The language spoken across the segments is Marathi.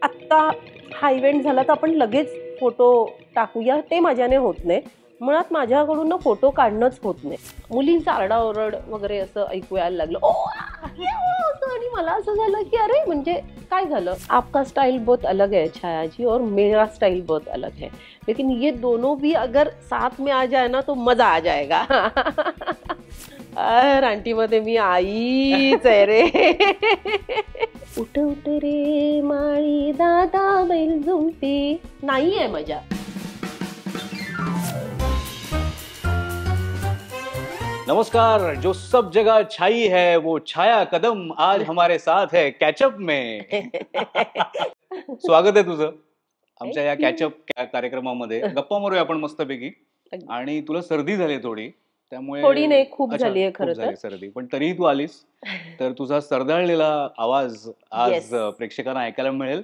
आत्ता हा इव्हेंट झाला तर आपण लगेच फोटो टाकूया ते माझ्याने होत नाही. मुळात माझ्याकडून ना फोटो काढणंच होत नाही. मुलींचा आरडाओरड वगैरे असं ऐकू यायला लागलं, ओ असं, आणि मला असं झालं की अरे म्हणजे काय झालं. आपका स्टाइल बहुत अलग है छाया जी और मेरा स्टाइल बहुत अलग है, लेकिन ये दोनों भी अगर साथ में आ जाए ना तो मजा आ जाएगा. रानटी मध्ये मी आईच आहे रे. उठ उठ रे माळी दादा बैल झुंपी, नाही आहे मजा. नमस्कार. जो सब जगह छाई है वो छाया कदम आज हमारे साथ है कॅचअप में. स्वागत आहे तुझं आमच्या या कॅचअप कार्यक्रमामध्ये. गप्पा मारूया आपण मस्तपैकी. आणि तुला सर्दी झाली थोडी, त्यामुळे थोडी नाही, खूप झाली आहे खरं तर सर्दी, पण तरीही तू आलीस तर तुझा सरदळलेला आवाज आज प्रेक्षकांना ऐकायला मिळेल.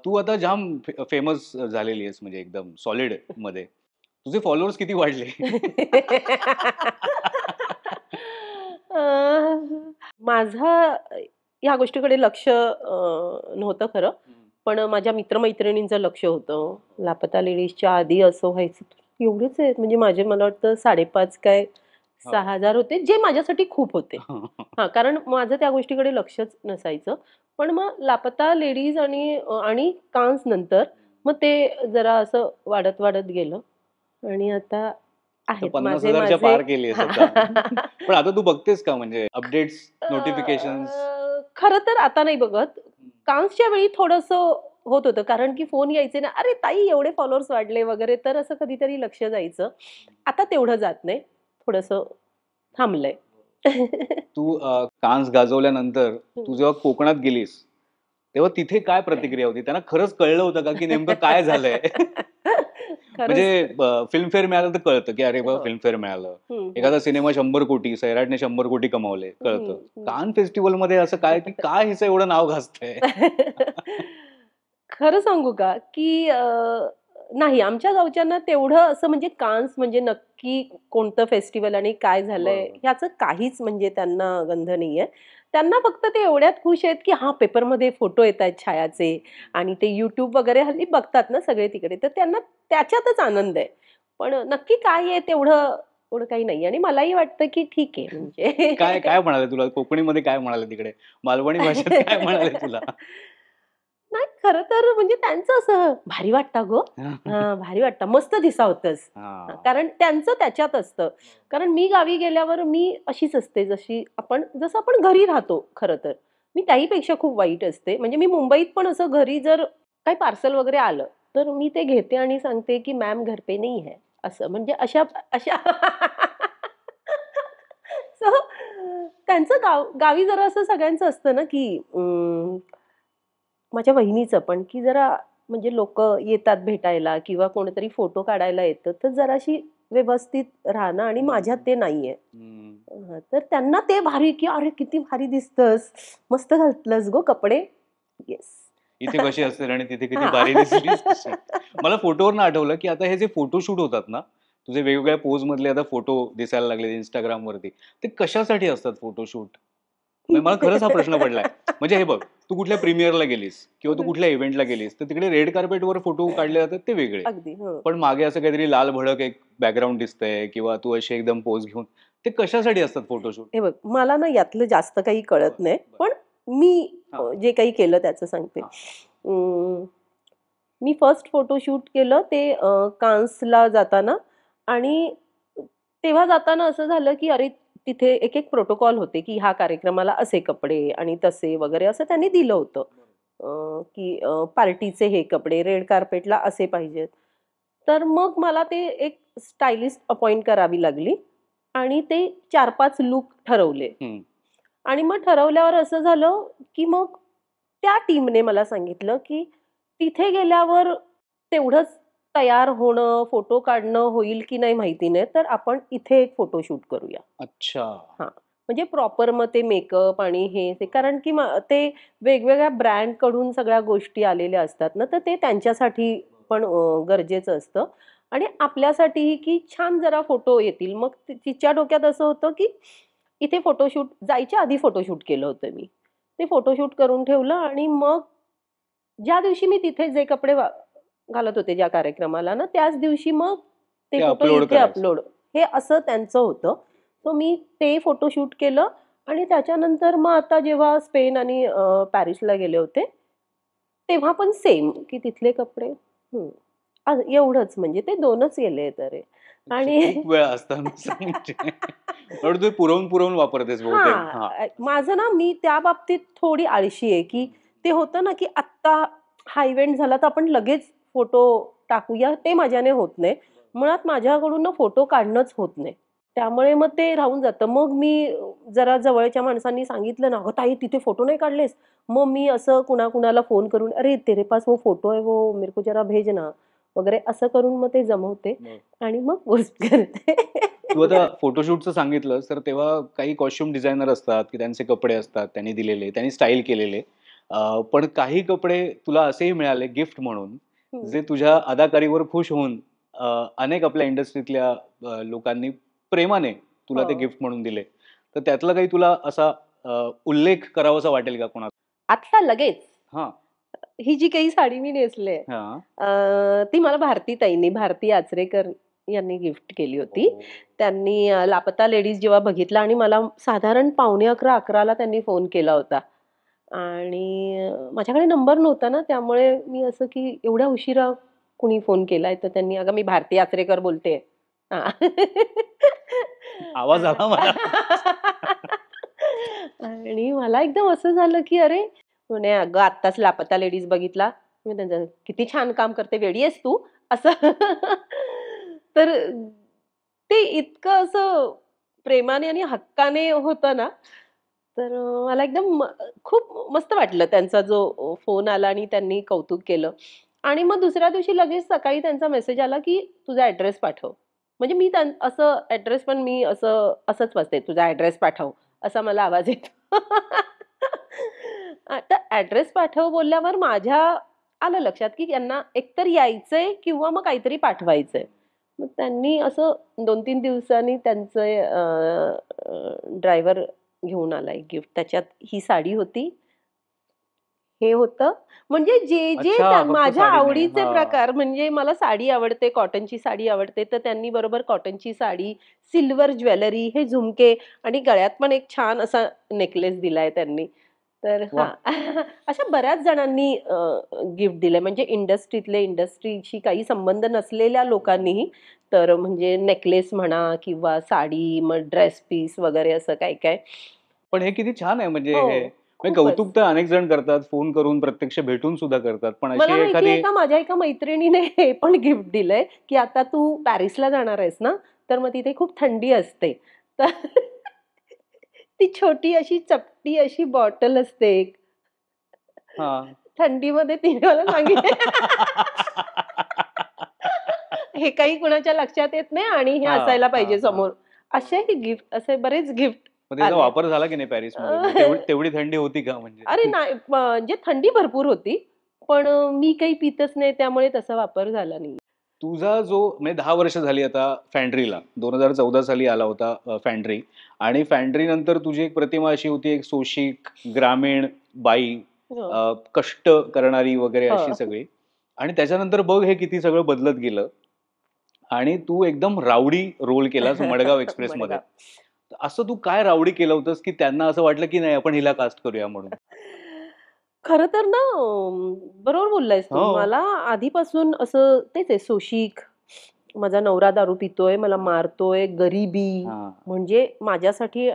तू आता जाम फेमस झालेली आहेस, म्हणजे एकदम सॉलिड मध्ये. तुझे फॉलोअर्स किती वाढले? माझं या गोष्टीकडे लक्ष नव्हतं खरं, पण माझ्या मित्रमैत्रिणींचं लक्ष होतं. लापता लेडीजच्या आधी असं व्हायचं, एवढेच आहेत म्हणजे माझे, मला वाटतं 5.5 काय 6,000 होते, जे माझ्यासाठी खूप होते. हा, कारण माझं त्या गोष्टीकडे लक्षच नसायचं. पण मग लापता लेडीज आणि कान्स नंतर मग ते जरा असं वाढत वाढत गेलं आणि आता आहेत 50,000च्या पार केली आता. पण आता तू बघतेस का, म्हणजे अपडेट्स, नोटिफिकेशन्स? खरं तर आता नाही बघत. कान्सच्या वेळी थोडंसं होत होतं, कारण की फोन यायचे ना, अरे ताई एवढे फॉलोअर्स वाढले वगैरे, तर असं कधीतरी लक्ष जायचं. आता तेवढं जात नाही, थोडंसं थांबलंय. तू कान्स गाजवल्यानंतर तू जेव्हा कोकणात गेलीस तेव्हा तिथे काय प्रतिक्रिया होती? त्यांना खरंच कळलं होतं का की नेमकं काय झालंय? म्हणजे फिल्मफेअर मिळालं तर कळतं की अरे बाबा फिल्मफेअर मिळालं, एखादा सिनेमा 100 कोटी, सैराटने 100 कोटी कमावले, कळतं. कान फेस्टिवल मध्ये असं काय की काय हिचं एवढं नाव घासतंय? खरं सांगू का की नाही, आमच्या गावच्यांना तेवढं असं म्हणजे कान्स म्हणजे नक्की कोणतं फेस्टिवल आणि काय झालंय ह्याचं काहीच म्हणजे त्यांना गंध नाहीये. त्यांना फक्त ते एवढ्यात खुश आहेत की हा, पेपरमध्ये फोटो येत आहेत छायाचे, आणि ते YouTube वगैरे हल्ली बघतात ना सगळे तिकडे, तर त्यांना त्याच्यातच आनंद आहे. पण नक्की काय आहे तेवढं एवढं काही नाही. आणि मलाही वाटतं की ठीक आहे म्हणजे. काय काय म्हणाले तुला कोकणीमध्ये? काय म्हणाले तिकडे? मालवणी भाषेत काय म्हणाले तुला? नाही, खरं तर म्हणजे त्यांचं असं भारी वाटतं गो, भारी वाटतं, मस्त दिसावतंस. कारण त्यांचं त्याच्यात असतं. कारण मी गावी गेल्यावर मी अशीच असते, जसं आपण घरी राहतो. खरं तर मी त्याहीपेक्षा खूप वाईट असते. म्हणजे मी मुंबईत पण असं घरी जर काही पार्सल वगैरे आलं तर मी ते घेते आणि सांगते की मॅम घर पे नहीं है, असं म्हणजे अशा अशा. सो त्यांचं गावी जरा असं सगळ्यांचं असतं ना की माझ्या वहिनीचं पण, की जरा म्हणजे लोक येतात भेटायला किंवा कोणीतरी फोटो काढायला येतं, तर जराशी व्यवस्थित राहणं, आणि माझ्यात ते नाहीये. तर त्यांना ते भारी, की अरे किती भारी दिसतस, मस्त घातलंस गो कपडे. येस. इथे कशी असेल आणि तिथे किती भारी दिसलीस. मला फोटोवरनं आठवलं की आता हे जे फोटोशूट होतात ना, तुझे वेगवेगळ्या पोज मधले आता फोटो दिसायला लागले इंस्टाग्राम वरती, ते कशासाठी असतात फोटोशूट? मला खरंच हा प्रश्न पडलाय. म्हणजे हे बघ, तू कुठल्या प्रीमियरला गेलीस किंवा तू कुठल्या इव्हेंटला गेलीस तर तिकडे रेड कार्पेटवर फोटो काढले जातात, ते वेगळे. अगदी. पण मागे असं काहीतरी लाल भडक एक बॅकग्राऊंड दिसतंय किंवा तू अशी एकदम पोज घेऊन, ते कशासाठी असतात फोटोशूट? हे बघ, मला ना यातलं जास्त काही कळत नाही, पण मी जे काही केलं त्याचं सांगते. मी फर्स्ट फोटोशूट केलं ते कान्सला जाताना, आणि तेव्हा जाताना असं झालं की अरे तिथे एक एक प्रोटोकॉल होते की ह्या कार्यक्रमाला असे कपडे आणि तसे वगैरे असं त्यांनी दिलं होतं, की पार्टीचे हे कपडे रेड कार्पेटला असे पाहिजेत. तर मग मला ते एक स्टायलिस्ट अपॉइंट करावी लागली आणि ते 4-5 लुक ठरवले. आणि मग ठरवल्यावर असं झालं की मग त्या टीमने मला सांगितलं की तिथे गेल्यावर तेवढंच तयार होणं, फोटो काढणं होईल की नाही माहिती नाही, तर आपण इथे एक फोटोशूट करूया. अच्छा. हां, म्हणजे प्रॉपर मग ते मेकअप आणि हे ते, कारण की ते वेगवेगळ्या ब्रँडकडून सगळ्या गोष्टी आलेल्या असतात ना, तर ते त्यांच्यासाठी पण गरजेचं असतं, आणि आपल्यासाठीही की छान जरा फोटो येतील. मग तिच्या डोक्यात असं होतं की इथे फोटोशूट जायच्या आधी फोटोशूट केलं होतं मी. ते फोटोशूट करून ठेवलं आणि मग ज्या दिवशी मी तिथे जे कपडे घालत होते ज्या कार्यक्रमाला ना, त्याच दिवशी मग ते ते फोटो अपलोड इथे करायचं. अपलोड, हे असं त्यांचं होतं. सो मी ते फोटोशूट केलं आणि त्याच्यानंतर मग आता जेव्हा स्पेन आणि पॅरिसला गेले होते, तेव्हा पण सेम की तिथले कपडे. एवढंच, म्हणजे ते 2च गेले तरी. अच्छा, आणि खूप वेळा असताना म्हणजे म्हणून तू पुरवून वापरतेस बहुतेक. हां, हां. माझं ना, मी त्या बाबतीत थोडी आळशी आहे, की ते होतं ना, की आत्ता हा इव्हेंट झाला तर आपण लगेच फोटो टाकूया, ते माझ्याने होत नाही. मुळात माझ्याकडून ना फोटो काढणंच होत नाही. त्यामुळे मग ते राहून जातं. मग मी जरा जवळच्या माणसांनी सांगितलं ना, "अगं ताई तिथे फोटो नाही काढलेस?" मग मी असं कुणाकुणाला फोन करून, "अरे तेरे पास वो फोटो है, वो मेरे को जरा भेज ना." वगैरे असं करून मग ते जमवते आणि मग पोस्ट करते. तू आता फोटोशूटचं सांगितलंस, तर तेव्हा काही कॉस्ट्यूम डिझायनर असतात, की त्यांचे कपडे असतात, त्यांनी दिलेले, त्यांनी स्टाईल केलेले. पण काही कपडे तुला असेही मिळाले गिफ्ट म्हणून, हं. जे तुझ्या अदाकारीवर खुश होऊन अनेक आपल्या इंडस्ट्रीतल्या लोकांनी प्रेमाने तुला ते हो. गिफ्ट म्हणून दिले. तर त्यातला काही तुला असा उल्लेख करावासा वाटेल का कोणाचा? आत्ता लगेच हां, ही जी काही साडी मी नेसली आहे, हां. ती मला भारती आचरेकर यांनी गिफ्ट केली होती. ओह! त्यांनी लापता लेडीज जेव्हा बघितला आणि मला साधारण 11:45 ला त्यांनी फोन केला होता आणि माझ्याकडे नंबर नव्हता ना, त्यामुळे मी असं की एवढ्या उशिरा कुणी फोन केलाय, तर त्यांनी "अगं मी भारती आचरेकर बोलतेय." हां. आवाज आला मला. आणि मला एकदम असं झालं की अरे, म्हणे, "अगं आत्ताच लापता लेडीज बघितला." मी त्यांचं, "किती छान काम करते, वेडी आहेस तू?" असं. तर ते इतकं असं प्रेमाने आणि हक्काने होतं ना, तर मला एकदम खूप मस्त वाटलं त्यांचा जो फोन आला आणि त्यांनी कौतुक केलं. आणि मग दुसऱ्या दिवशी लगेच सकाळी त्यांचा मेसेज आला, की "तुझा ॲड्रेस पाठव." म्हणजे मी असं ॲड्रेस पण मी असंच वाचते, "तुझा ॲड्रेस पाठव." असा मला आवाज येतो. तर ॲड्रेस पाठव बोलल्यावर माझ्या आलं लक्षात, की यांना एकतर यायचंय किंवा मग काहीतरी पाठवायचंय. मग त्यांनी असं 2-3 दिवसांनी त्यांचे ड्रायव्हर घेऊन आला एक गिफ्ट. त्याच्यात ही साडी होती, हे होतं. म्हणजे जे अच्छा, फक्त माझ्या साडी नाही. आवडीचे हां. प्रकार, म्हणजे मला साडी आवडते, कॉटनची साडी आवडते, तर त्यांनी बरोबर कॉटनची साडी, सिल्व्हर ज्वेलरी, हे झुमके आणि गळ्यात पण एक छान असा नेकलेस दिलाय त्यांनी. तर हां, वाह! अशा बऱ्याच जणांनी गिफ्ट दिलंय. म्हणजे इंडस्ट्रीशी काही संबंध नसलेल्या लोकांनीही. तर म्हणजे नेकलेस म्हणा किंवा साडी, मग ड्रेस पीस वगैरे असं काय-काय. पण हे किती छान आहे म्हणजे हो, हे. म्हणजे खूपच. कौतुक तर अनेक जण करतात, फोन करून प्रत्यक्ष भेटून सुद्धा करतात. पण अशी मला माहिती आहे एखादी का, माझ्या एका मैत्रिणीने हे पण गिफ्ट दिलंय, की आता तू पॅरिसला जाणार आहेस ना, तर मग तिथे खूप थंडी असते. तर ती छोटी अशी चपटी अशी बॉटल असते एक. हां. थंडीमध्ये तिने मला सांगितलं. हे काही कुणाच्या लक्षात येत नाही आणि हे हां, असायला हां, पाहिजे हां. समोर. असेही गिफ्ट, असे बरेच गिफ्ट मग त्याचा आलेत. वापर झाला की नाही पॅरिसमध्ये? अ, म्हणजे तेवढी तेवढी थंडी होती का अरे म्हणजे? नाही, म्हणजे थंडी भरपूर होती. पण मी काही पितच नाही, त्यामुळे तसा वापर झाला नाही. तुझा जो म्हणजे 10 वर्ष झाली आता फॅन्ड्रीला. 2014 साली आला होता फॅन्ड्री आणि फॅन्ड्री नंतर तुझी एक प्रतिमा अशी होती, एक सोशिक, ग्रामीण बाई, हो. कष्ट करणारी वगैरे अशी हो. सगळी. आणि त्याच्यानंतर बघ हे किती सगळं बदलत गेलं आणि तू एकदम राउडी रोल केलास मडगाव एक्सप्रेसमध्ये. मडगाव. तर असं तू काय राउडी केलं होतंस, की त्यांना असं वाटलं, की नाही आपण हिला कास्ट करूया म्हणून? खरं तर ना, बरोबर बोललायस तू. हो. मला आधीपासून असं तेच आहे, सोशिक, माझा नवरा दारू पितोय, मला मारतोय, गरिबी. हां. म्हणजे माझ्यासाठी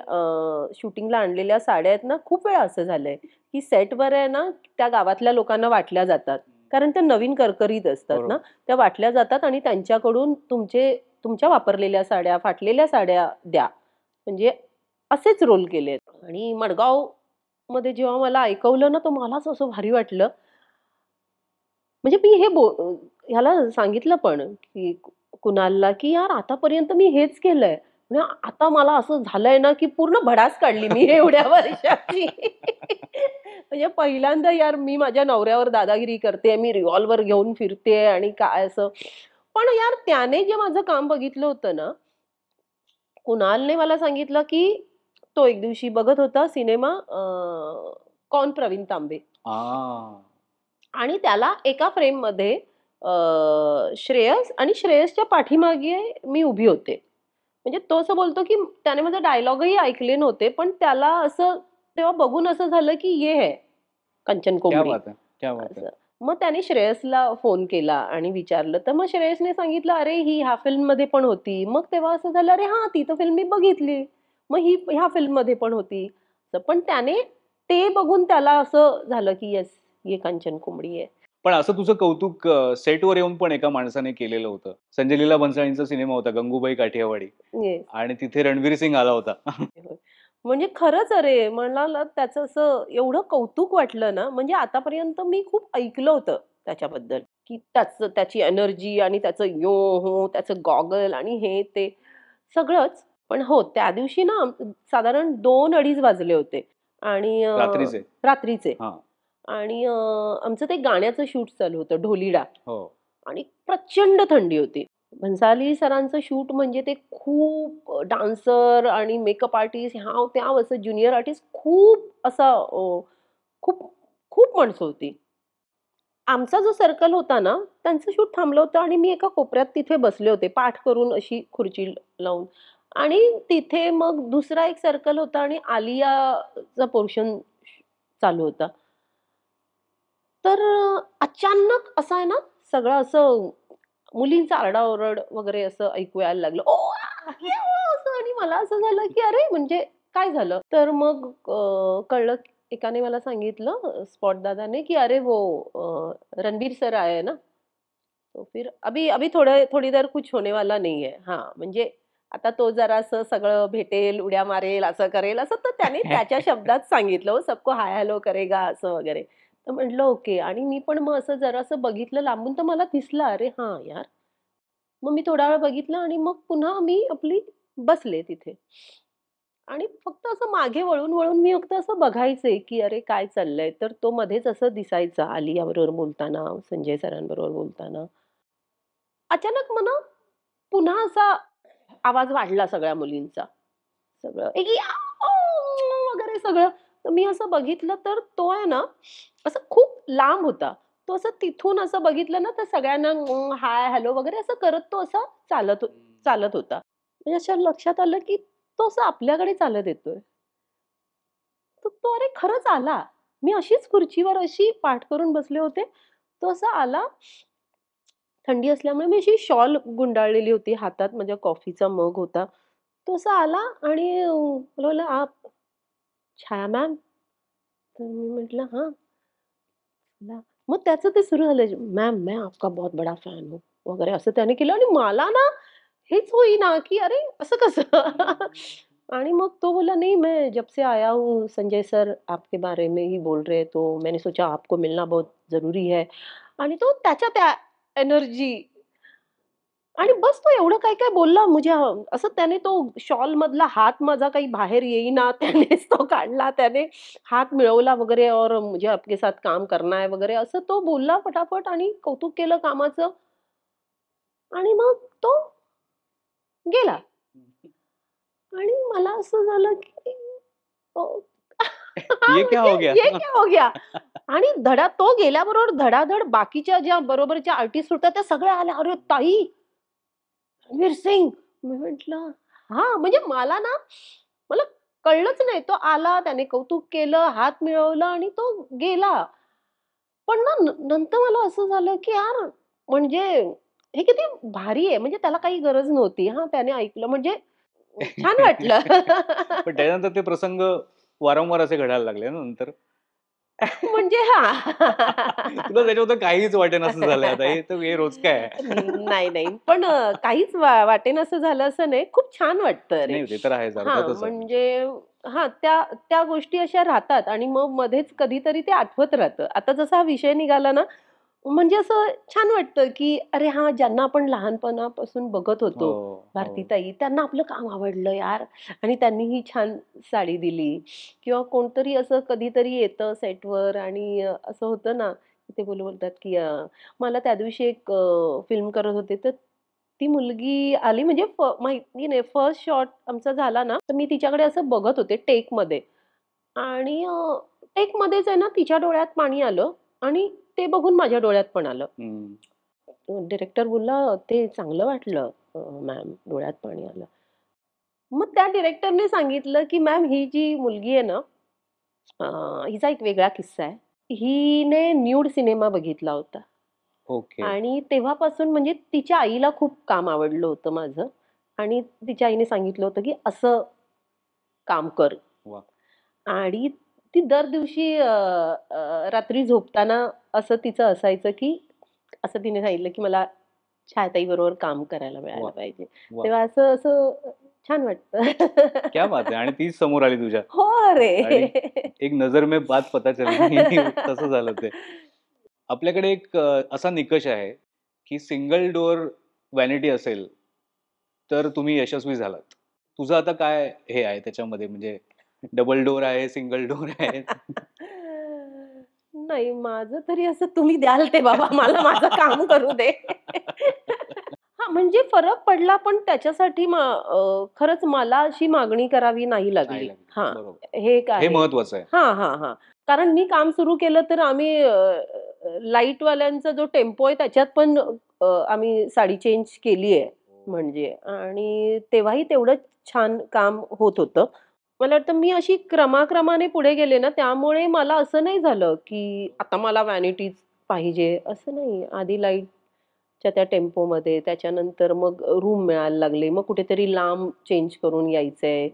शूटिंगला आणलेल्या साड्या आहेत ना, खूप वेळा असं झालंय, की सेटवर आहे ना, त्या गावातल्या लोकांना वाटल्या जातात. कारण त्या नवीन करकरीत असतात ना, बरोबर. त्या त्या वाटल्या जातात आणि त्यांच्याकडून तुमच्या वापरलेल्या साड्या, फाटलेल्या साड्या द्या. म्हणजे असेच रोल केलेत. आणि मडगावमध्ये जेव्हा मला ऐकवलं ना, तर मलाच असं भारी वाटलं. म्हणजे मी ह्याला सांगितलं पण, की कुणालला, की "यार आतापर्यंत मी हेच केलंय. म्हणजे आता मला असं झालंय ना, की पूर्ण भडास काढली मी एवढ्या वर्षाची." म्हणजे पहिल्यांदा यार मी माझ्या नवऱ्यावर दादागिरी करतेय, मी रिव्हॉल्वर घेऊन फिरतेय आणि काय असं. पण यार त्याने जे माझं काम बघितलं होतं ना, कुणालने मला सांगितलं, की तो एक दिवशी बघत होता सिनेमा, कौन प्रवीण तांबे. हां. आणि त्याला एका फ्रेममध्ये श्रेयस आणि श्रेयसच्या पाठीमागे मी उभी होते. म्हणजे तो असं बोलतो की त्याने माझा डायलॉगही ऐकले नव्हते, पण त्याला असं तेव्हा बघून असं झालं की ये है कंचन क्या कोंबडी बात आहे, क्या बात आहे. असं. मग त्याने श्रेयसला फोन केला आणि विचारलं, तर मग श्रेयसने सांगितलं, अरे ही ह्या फिल्म मध्ये पण होती. मग तेव्हा असं झालं, अरे हा ती तर फिल्म मी बघितली, मग ही ह्या फिल्म मध्ये पण होती. पण त्याने ते बघून त्याला असं झालं की येस, ये कंचन कोंबडी आहे. पण असं तुझं कौतुक सेटवर येऊन पण एका माणसाने केलेलं होतं. संजय लीला भन्साळींचा सिनेमा होता गंगूबाई काठियावाडी येस. आणि तिथे रणवीर सिंग आला होता. म्हणजे खरंच अरे मला त्याचं असं एवढं कौतुक वाटलं ना, म्हणजे आतापर्यंत मी खूप ऐकलं होतं त्याच्याबद्दल, की त्याची एनर्जी आणि त्याचं यो हो त्याचं गॉगल आणि हे ते सगळंच. पण हो त्या दिवशी ना साधारण 2-2:30 वाजले होते आणि रात्रीचे. रात्रीचे. हां. आणि आमचं ते गाण्याचं शूट चालू होतं ढोलीडा हो. आणि प्रचंड थंडी होती. भन्साली सरांचं शूट म्हणजे ते खूप डान्सर आणि मेकअप आर्टिस्ट ह्याव-त्याव असं ज्युनियर आर्टिस्ट खूप असा खूप खूप माणसं होती. आमचा जो सर्कल होता ना, त्यांचं शूट थांबलं होतं आणि मी एका कोपऱ्यात तिथे बसले होते, पाठ करून अशी खुर्ची लावून. आणि तिथे मग दुसरा एक सर्कल होता आणि आलियाचा पोर्शन चालू होता. तर अचानक असं आहे ना, सगळं असं मुलींचा आरडाओरड वगैरे असं ऐकू यायला लागलं. "ओह! असं आणि मला असं झालं, की अरे म्हणजे काय झालं? तर मग कळलं एकाने मला सांगितलं स्पॉट दादाने, की "अरे वो रणबीर सर आए हैं ना, तो फिर अभी अभी थोड़ी देर कुछ होने वाला नहीं है." हां, म्हणजे आता तो जरासं सगळं भेटेल, उड्या मारेल, असं करेल, असं तर त्याने त्याच्या शब्दात सांगितलं हो, सबको हाय हॅलो करेगा असं वगैरे. तर म्हटलं ओके आणि मी पण मग असं जरासं बघितलं लांबून तर मला दिसलं, अरे हां, यार. मग मी थोडा वेळ बघितलं आणि मग पुन्हा मी आपली बसले तिथे. आणि फक्त असं मागे वळून मी फक्त असं बघायचे, की अरे काय चाललंय? तर तो मध्येच असं दिसायचा आलियाबरोबर बोलताना, संजय सरांबरोबर बोलताना. अचानक मग ना पुन्हा असा आवाज वाढला सगळ्या मुलींचा. सगळं "ए याव!" वगैरे सगळं. तर मी असं बघितलं तर तो आहे ना, असं खूप लांब होता. तो असं तिथून असं बघितलं ना, तर सगळ्यांना हाय, हॅलो वगैरे असं करत तो असा चालत होता. म्हणजे अशा लक्षात आलं, की तो असं आपल्याकडे चालत येतोय. तर तो अरे खरंच आला. मी अशीच खुर्चीवर अशी पाठ करून बसले होते. तो असा आला. थंडी असल्यामुळे मी अशी शॉल गुंडाळलेली होती. हातात माझ्या कॉफीचा मग होता. तो असा आला आणि मला बोलला, "आप छाया मॅम?" तर मी म्हटलं, "हां." बोलला मग त्याचं ते सुरू झालं, "मॅम मैं आपका बहुत बड़ा फॅन हूँ." वगैरे असं त्याने केलं आणि मला ना हेच होईना, की अरे असं कसं? आणि मग तो बोला, "नहीं मैं जब से आया हूँ संजय सर आपके बारे में ही बोल रहे तो मैंने सोचा आपको मिलना बहुत ज़रूरी है." आणि तो त्याच्या त्या एनर्जी आणि बस तो एवढं काय-काय बोलला म्हणजे असं त्याने तो शॉलमधला हात माझा काही बाहेर येईना त्यानेच तो काढला. त्याने हात मिळवला वगैरे और मुझे आपके साथ काम करना है वगैरे असं तो बोलला पटापट आणि कौतुक केलं कामाचं आणि मग तो गेला. आणि मला असं झालं की अ, हां, ये क्या म्हणजे हो गया? ये क्या हो गया? आणि तो गेल्याबरोबर धडाधड बाकीच्या ज्या बरोबरच्या आर्टिस्ट होत्या त्या सगळ्या आल्या. "अरे ताई, रणवीर सिंग." मी म्हटलं, "हां." म्हणजे मला कळलंच नाही. तो आला, त्याने कौतुक केलं, हात मिळवला आणि तो गेला. पण ना नंतर मला असं झालं, की यार म्हणजे हे किती भारी आहे. म्हणजे त्याला काही गरज नव्हती. हां, त्याने ऐकलं म्हणजे छान वाटलं. पण त्याच्यानंतर ते प्रसंग वारंवार असे घडायला लागले ना नंतर? म्हणजे हां. तुला त्याच्याबद्दल काहीच वाटेनासं झालंय आता. हे तर हे रोजचं आहे. नाही, नाही. पण काहीच वाटेनासं झालं असं नाही. खूप छान वाटतं रे. नाही ते तर आहेच हां, अर्थातच आहे. म्हणजे हां, त्या त्या गोष्टी अशा राहतात आणि मग मध्येच कधीतरी ते आठवत राहतं. आता जसा हा विषय निघाला ना, म्हणजे असं छान वाटतं, की अरे हां, ज्यांना आपण लहानपणापासून बघत होतो, हो, हो. भारतीताई, त्यांना आपलं काम आवडलं यार आणि त्यांनी ही छान साडी दिली किंवा कोणतरी असं कधीतरी येतं सेटवर आणि असं होतं ना, ते बोलतात, की मला त्या दिवशी एक फिल्म करत होते, तर ती मुलगी आली म्हणजे माहिती नाही फर्स्ट शॉट आमचा झाला ना, तर मी तिच्याकडे असं बघत होते टेकमध्ये आणि टेकमध्येच आहे ना, तिच्या डोळ्यात पाणी आलं आणि ते बघून माझ्या डोळ्यात पण आलं. हम्म. डिरेक्टर बोलला, "ते चांगलं वाटलं मॅम, डोळ्यात पाणी आलं." मग त्या डिरेक्टरने सांगितलं, की "मॅम, ही जी मुलगी आहे ना, हिचा एक वेगळा किस्सा आहे. हिने न्यूड सिनेमा बघितला होता ओके. आणि तेव्हापासून म्हणजे तिच्या आईला खूप काम आवडलं होतं माझं आणि तिच्या आईने सांगितलं होतं, की असं काम कर." वा. आणि ती दर दिवशी रात्री झोपताना असं तिचं असायचं, की असं तिने सांगितलं, की "मला छायाताई बरोबर काम करायला मिळालं वा. पाहिजे." वा. तेव्हा असं असं छान वाटतं. क्या बात आहे. आणि तीच समोर आली तुझ्या. हो आणि रे. एक नजर में बात पता चल गई. तसं झालं ते. आपल्याकडे एक असा निकष आहे, की सिंगल डोअर व्हॅनिटी असेल, तर तुम्ही यशस्वी झालात. तुझं आता काय हे आहे त्याच्यामध्ये, म्हणजे डबल डोअर आहे, सिंगल डोअर आहे? नाही, माझं तरी असं तुम्ही द्याल ते बाबा मला माझं काम करू दे. हां, म्हणजे फरक पडला पण त्याच्यासाठी खरंच मला अशी मागणी करावी नाही नाही लागली. लागली. हां, बरोबर. हे एक हे आहे. महत्वाचं आहे. हां, हां, हां. कारण मी काम सुरू केलं तर आम्ही लाईटवाल्यांचा जो टेम्पो आहे त्याच्यात पण आम्ही साडी चेंज केली आहे म्हणजे आणि तेव्हाही तेवढंच छान काम होत होतं. मला वाटतं मी अशी क्रमाक्रमाने पुढे गेले ना, त्यामुळे मला असं नाही झालं, की आता मला व्हॅनिटीज पाहिजे, असं नाही. आधी लाईटच्या त्या टेम्पोमध्ये, त्याच्यानंतर मग रूम मिळायला लागले. मग कुठेतरी लांब चेंज करून यायचंय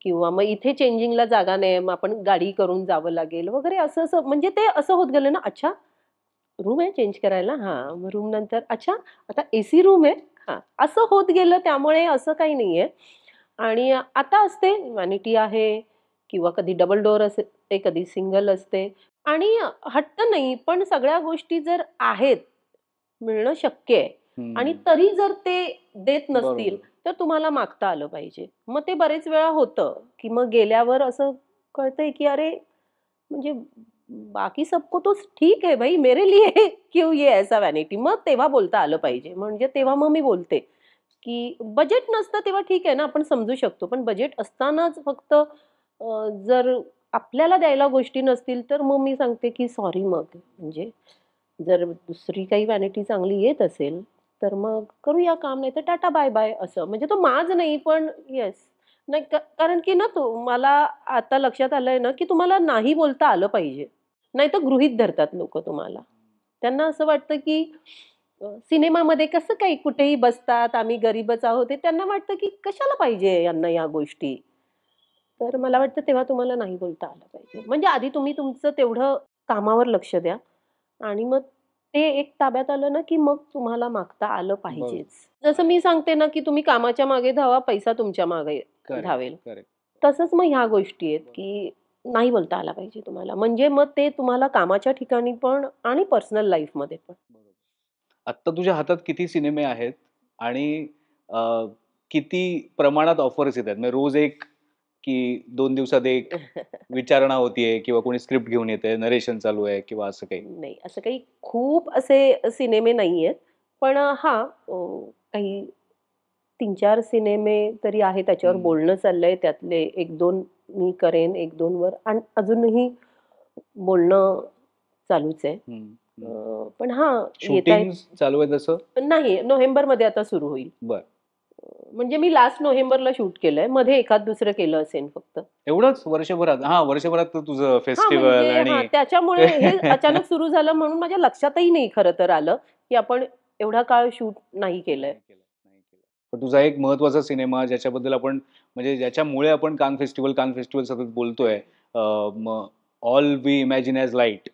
किंवा मग इथे चेंजिंगला जागा नाही, मग आपण गाडी करून जावं लागेल वगैरे असं-असं. म्हणजे ते असं होत गेलं ना, अच्छा रूम आहे चेंज करायला? हां. मग रूम नंतर अच्छा आता एसी रूम आहे? हां. असं होत गेलं त्यामुळे असं काही नाहीये. आणि आता असते व्हॅनिटी आहे किंवा कधी डबल डोअर असते, कधी सिंगल असते आणि हट्ट नाही, पण सगळ्या गोष्टी जर आहेत, मिळणं शक्य आहे आणि हं. तरी जर ते देत नसतील, बरोबर. तर तुम्हाला मागता आलं पाहिजे. मग ते बरेच वेळा होतं, की मग गेल्यावर असं कळतंय, की अरे म्हणजे बाकी सबको तो ठीक है भाई, मेरे लिए क्यों ये ऐसा वैनिटी? मग तेव्हा बोलता आलं पाहिजे. म्हणजे तेव्हा मग मी बोलते, की बजेट नसतं तेव्हा ठीक आहे ना, आपण समजू शकतो. पण बजेट असतानाच फक्त जर आपल्याला द्यायला गोष्टी नसतील, तर मग मी सांगते, की सॉरी मग. म्हणजे जर दुसरी काही व्हॅनिटी चांगली येत असेल, तर मग करूया काम, नाहीतर टाटा बाय-बाय असं. म्हणजे तो माज नाही, पण येस. नाही कारण की ना मला आता लक्षात आलंय ना, की तुम्हाला नाही बोलता आलं पाहिजे. नाहीतर गृहीत धरतात लोकं तुम्हाला. त्यांना असं वाटतं, की सिनेमामध्ये कसं काही कुठेही बसतात, आम्ही गरीबच आहोत. हे त्यांना वाटतं, की कशाला पाहिजे यांना या गोष्टी. तर मला वाटतं तेव्हा तुम्हाला नाही बोलता आलं पाहिजे. म्हणजे आधी तुम्ही तुमचं तेवढं कामावर लक्ष द्या आणि मग ते एक ताब्यात आलं ना, की मग तुम्हाला मागता आलं बरोबर. पाहिजेच. जसं मी सांगते ना, की तुम्ही कामाच्या मागे धावा, पैसा तुमच्या मागे करेक्ट, धावेल. करेक्ट. तसंच मग ह्या गोष्टी आहेत, की नाही बोलता आला पाहिजे तुम्हाला. म्हणजे मग ते तुम्हाला कामाच्या ठिकाणी पण आणि पर्सनल लाईफमध्ये पण. बरोबर. आत्ता तुझ्या हातात किती सिनेमे आहेत आणि अ, किती प्रमाणात ऑफर्स येतात? म्हणजे रोज एक की 2 दिवसात एक विचारणा होतीये किंवा कोणी स्क्रिप्ट घेऊन येतंय, नरेशन चालू आहे किंवा असं काही? नाही, असं काही खूप असे सिनेमे नाहीयेत. पण हां, काही 3-4 सिनेमे तरी आहे त्याच्यावर हं, बोलणं चाललंय. त्यातले 1-2 मी करेन, 1-2 वर आणि अजूनही बोलणं चालूच आहे. हं, हं. पण हां, येतायत. शूटिंग चालू आहे तसं? नाही, नोव्हेंबरमध्ये आता सुरू होईल. बरं. म्हणजे मी लास्ट नोव्हेंबरला शूट केलंय. मध्ये एखाद दुसरं केलं असेल फक्त. एवढंच वर्षभरात? हां, वर्षभरात तर तुझं हां, फेस्टिव्हल म्हणजे आणि हां, त्याच्यामुळे हे अचानक सुरू झालं म्हणून माझ्या लक्षातही नाही खरं तर आलं, की आपण एवढा काळ शूट नाही केलंय. नाही केलं, नाही केलं. पण तुझा एक महत्त्वाचा सिनेमा ज्याच्याबद्दल आपण, म्हणजे ज्याच्यामुळे आपण कान फेस्टिव्हल सतत बोलतोय, मग all we imagine as light,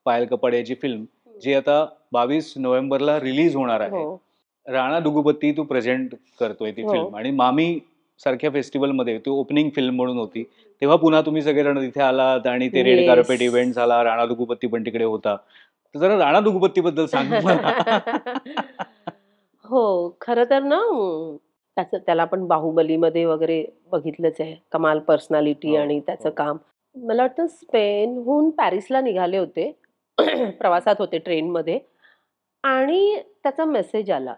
Payal Kapadia याची फिल्म, हं. जी आता 22 नोव्हेंबरला रिलीज होणार हो, आहे. राणा दुगुपती तू प्रेझेंट करतोय ती हो. फिल्म आणि मामी सारख्या फेस्टिव्हलमध्ये ती ओपनिंग फिल्म म्हणून होती. तेव्हा पुन्हा तुम्ही सगळेजण तिथे आलात आणि ते रेड येस. कार्पेट इव्हेंट झाला. राणा दुगुपती पण तिकडे होता. तर जरा राणा दुगुपतीबद्दल सांग मला. हो, खरं तर ना त्याला आपण बाहुबलीमध्ये वगैरे बघितलंच आहे. कमाल पर्सनॅलिटी हो, आणि त्याचं हो. काम. मला वाटतं स्पेनहून पॅरिसला निघाले होते. प्रवासात होते ट्रेनमध्ये आणि त्याचा मेसेज आला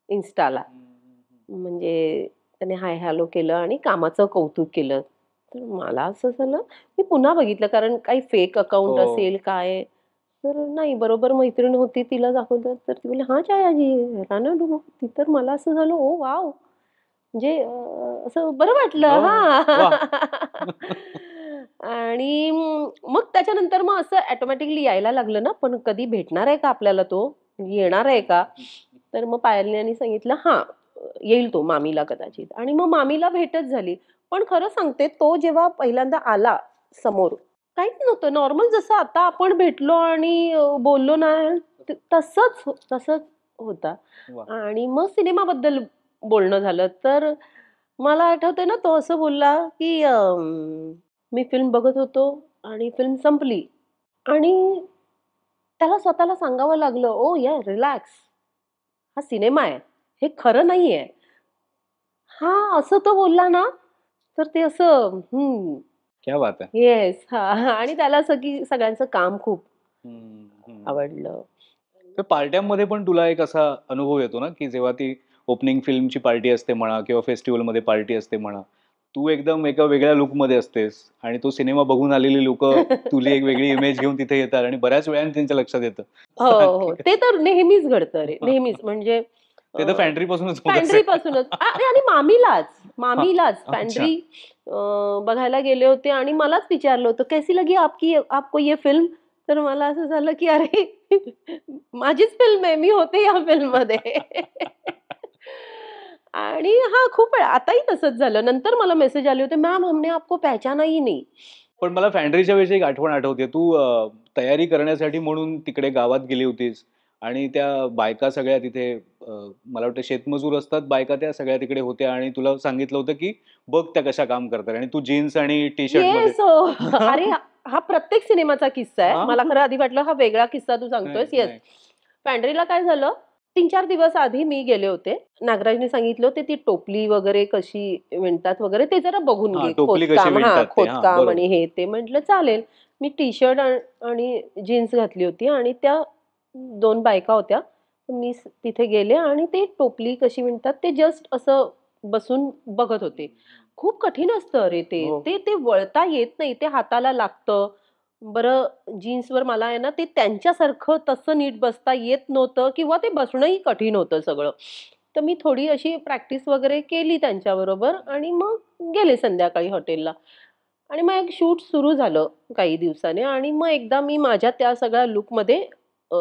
Instaला. हं, हं, हं. म्हणजे त्याने हाय हॅलो केलं आणि कामाचं कौतुक केलं. तर मला असं झालं, मी पुन्हा बघितलं कारण काही फेक हो. अकाउंट असेल काय तर नाही, बरोबर मैत्रीण होती, तिला दाखवलं तर ती बोलली, "हां, छायाजी राणा डुबुक." तर मला असं झालं, "ओह वॉव!" म्हणजे असं बरं वाटलं. हो, वाह! हां. आणि मग त्याच्यानंतर मग असं ऑटोमॅटिकली यायला लागलं ना, पण कधी भेटणार आहे का आपल्याला तो? येणार आहे का? तर मग पायलने सांगितलं, "हां, येईल तो मामीला कदाचित." आणि मग मामीला भेटच झाली. पण खरं सांगते, तो जेव्हा पहिल्यांदा आला समोर, काहीच नव्हतं. नॉर्मल जसं आता आपण भेटलो आणि बोललो ना, तसंच होता. वाह! आणि मग सिनेमाबद्दल बोलणं झालं, तर मला आठवतंय ना, तो असं बोलला, की "मी फिल्म बघत होतो आणि फिल्म संपली." आणि त्याला स्वतःला सांगावं लागलं, "ओह यार रिलॅक्स. हा सिनेमा आहे. हे खरं नाहीये." हां, असं तो बोलला ना, तर ते असं क्या बात है! येस. हां. आणि त्याला सगळ्यांचं काम खूप हं, हं. आवडलं. तर पार्ट्यांमध्ये पण तुला एक असा अनुभव येतो ना, की जेव्हा ती ओपनिंग फिल्मची पार्टी असते म्हणा किंवा फेस्टिव्हलमध्ये पार्टी असते म्हणा, तू एकदम एका वेगळ्या लूकमध्ये असतेस आणि तो सिनेमा बघून आलेली लोकं तुझी एक वेगळी इमेज घेऊन तिथे येतात आणि बऱ्याच वेळाने त्यांच्या लक्षात येतं. हो, की हो. ते तर नेहमीच घडतं रे, नेहमीच. म्हणजे ते तर फॅन्ट्रीपासूनच होत असेल. पॅन्ट्रीपासूनच अरे आणि हां. मामीलाच अच्छा. पॅन्ट्री बघायला गेले होते आणि मलाच विचारलं होतं, "कैसी लगी आपको ये फिल्म?" तर मला असं झालं, की अरे माझीच फिल्म आहे. मी होते या फिल्ममध्ये. आणि हां, खूप वेळा आताही तसंच झालं. नंतर मला मेसेज आले होते, "मॅम हमने आपको पहचाना ही नहीं." पण मला फॅन्ड्रीच्या वेळची एक आठवण आठवते. तू तयारी करण्यासाठी म्हणून तिकडे गावात गेली होतीस आणि त्या बायका सगळ्या तिथे मला वाटतं शेतमजूर असतात बायका त्या सगळ्या तिकडे होत्या आणि तुला सांगितलं होतं, की बघ त्या कशा काम करतात आणि तू जीन्स आणि टी-शर्टमध्ये येस. हो. अरे, हा प्रत्येक सिनेमाचा किस्सा आहे. हां. मला खरं आधी वाटलं हा वेगळा किस्सा तू नाही, सांगतोयस. येस. नाही. पॅन्ट्रीला काय झालं, 3-4 दिवस आधी मी गेले होते. नागराजने सांगितलं होतं, ती टोपली वगैरे कशी विणतात वगैरे ते जरा बघून हां, घे. टोपली कशी खोदकाम हां, विणतात ते. हां, खोदकाम बरोबर. आणि हे ते. म्हटलं चालेल. मी टी-शर्ट आणि जीन्स घातली होती आणि त्या 2 बायका होत्या. मी तिथे गेले आणि ते टोपली कशी विणतात ते जस्ट असं बसून बघत होते. खूप कठीण असतं अरे ते. हो. ते वळता येत नाही. ते हाताला लागतं. बरं जीन्सवर मला आहे ना, ते त्यांच्यासारखं तसं नीट बसता येत नव्हतं किंवा ते बसणंही कठीण होतं सगळं. तर मी थोडी अशी प्रॅक्टिस वगैरे केली त्यांच्याबरोबर आणि मग गेले संध्याकाळी हॉटेलला. आणि मग एक शूट सुरू झालं काही दिवसाने आणि मग एकदा मी माझ्या त्या सगळ्या लूकमध्ये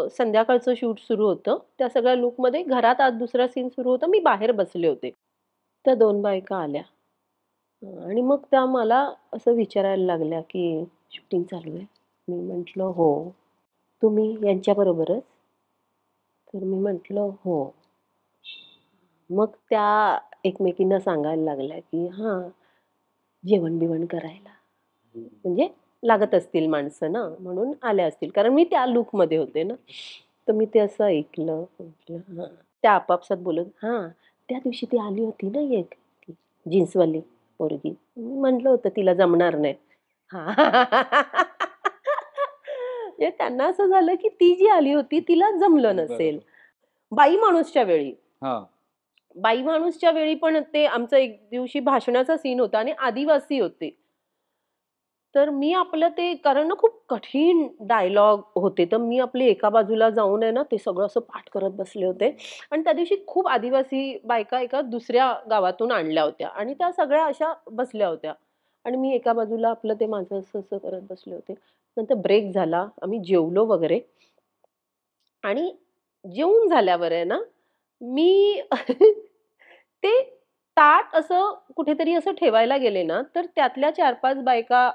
संध्याकाळचं शूट सुरू होतं. त्या सगळ्या लूकमध्ये घरात आज दुसरा सीन सुरू होता. मी बाहेर बसले होते. त्या 2 बायका आल्या. आणि मग त्या मला असं विचारायला लागल्या, की "शूटिंग चालू आहे?" मी म्हटलं, "हो." "तुम्ही यांच्याबरोबरच?" तर मी म्हटलं, "हो." मग त्या एकमेकींना सांगायला लागल्या, की "हां, जेवण-बिवण करायला." म्हणजे लागत असतील माणसं ना, म्हणून आल्या असतील. कारण मी त्या लूकमध्ये होते ना. तर मी ते असं ऐकलं. म्हटलं, "हां." त्या आपापसात बोलत, "हां, त्या दिवशी ती आली होती ना एक जीन्सवाली पोरगी. मी म्हटलं होतं तिला जमणार नाही." हां. म्हणजे त्यांना असं झालं, की ती जी आली होती तिला जमलं नसेल. बरोबर. बाई माणूसच्या वेळी. हां. बाई माणूसच्या वेळी पण ते आमचं एक दिवशी भाषणाचा सीन होता आणि आदिवासी होते. तर मी आपलं ते कारण ना खूप कठीण डायलॉग होते. तर मी आपली एका बाजूला जाऊन आहे ना, ते सगळं असं पाठ करत बसले होते आणि त्या दिवशी खूप आदिवासी बायका एका दुसऱ्या गावातून आणल्या होत्या आणि त्या सगळ्या अशा बसल्या होत्या आणि मी एका बाजूला आपलं ते माझं असं-असं करत बसले होते. नंतर ब्रेक झाला. आम्ही जेवलो वगैरे आणि जेवून झाल्यावर आहे ना, मी ते ताट असं कुठेतरी असं ठेवायला गेले ना, तर त्यातल्या 4-5 बायका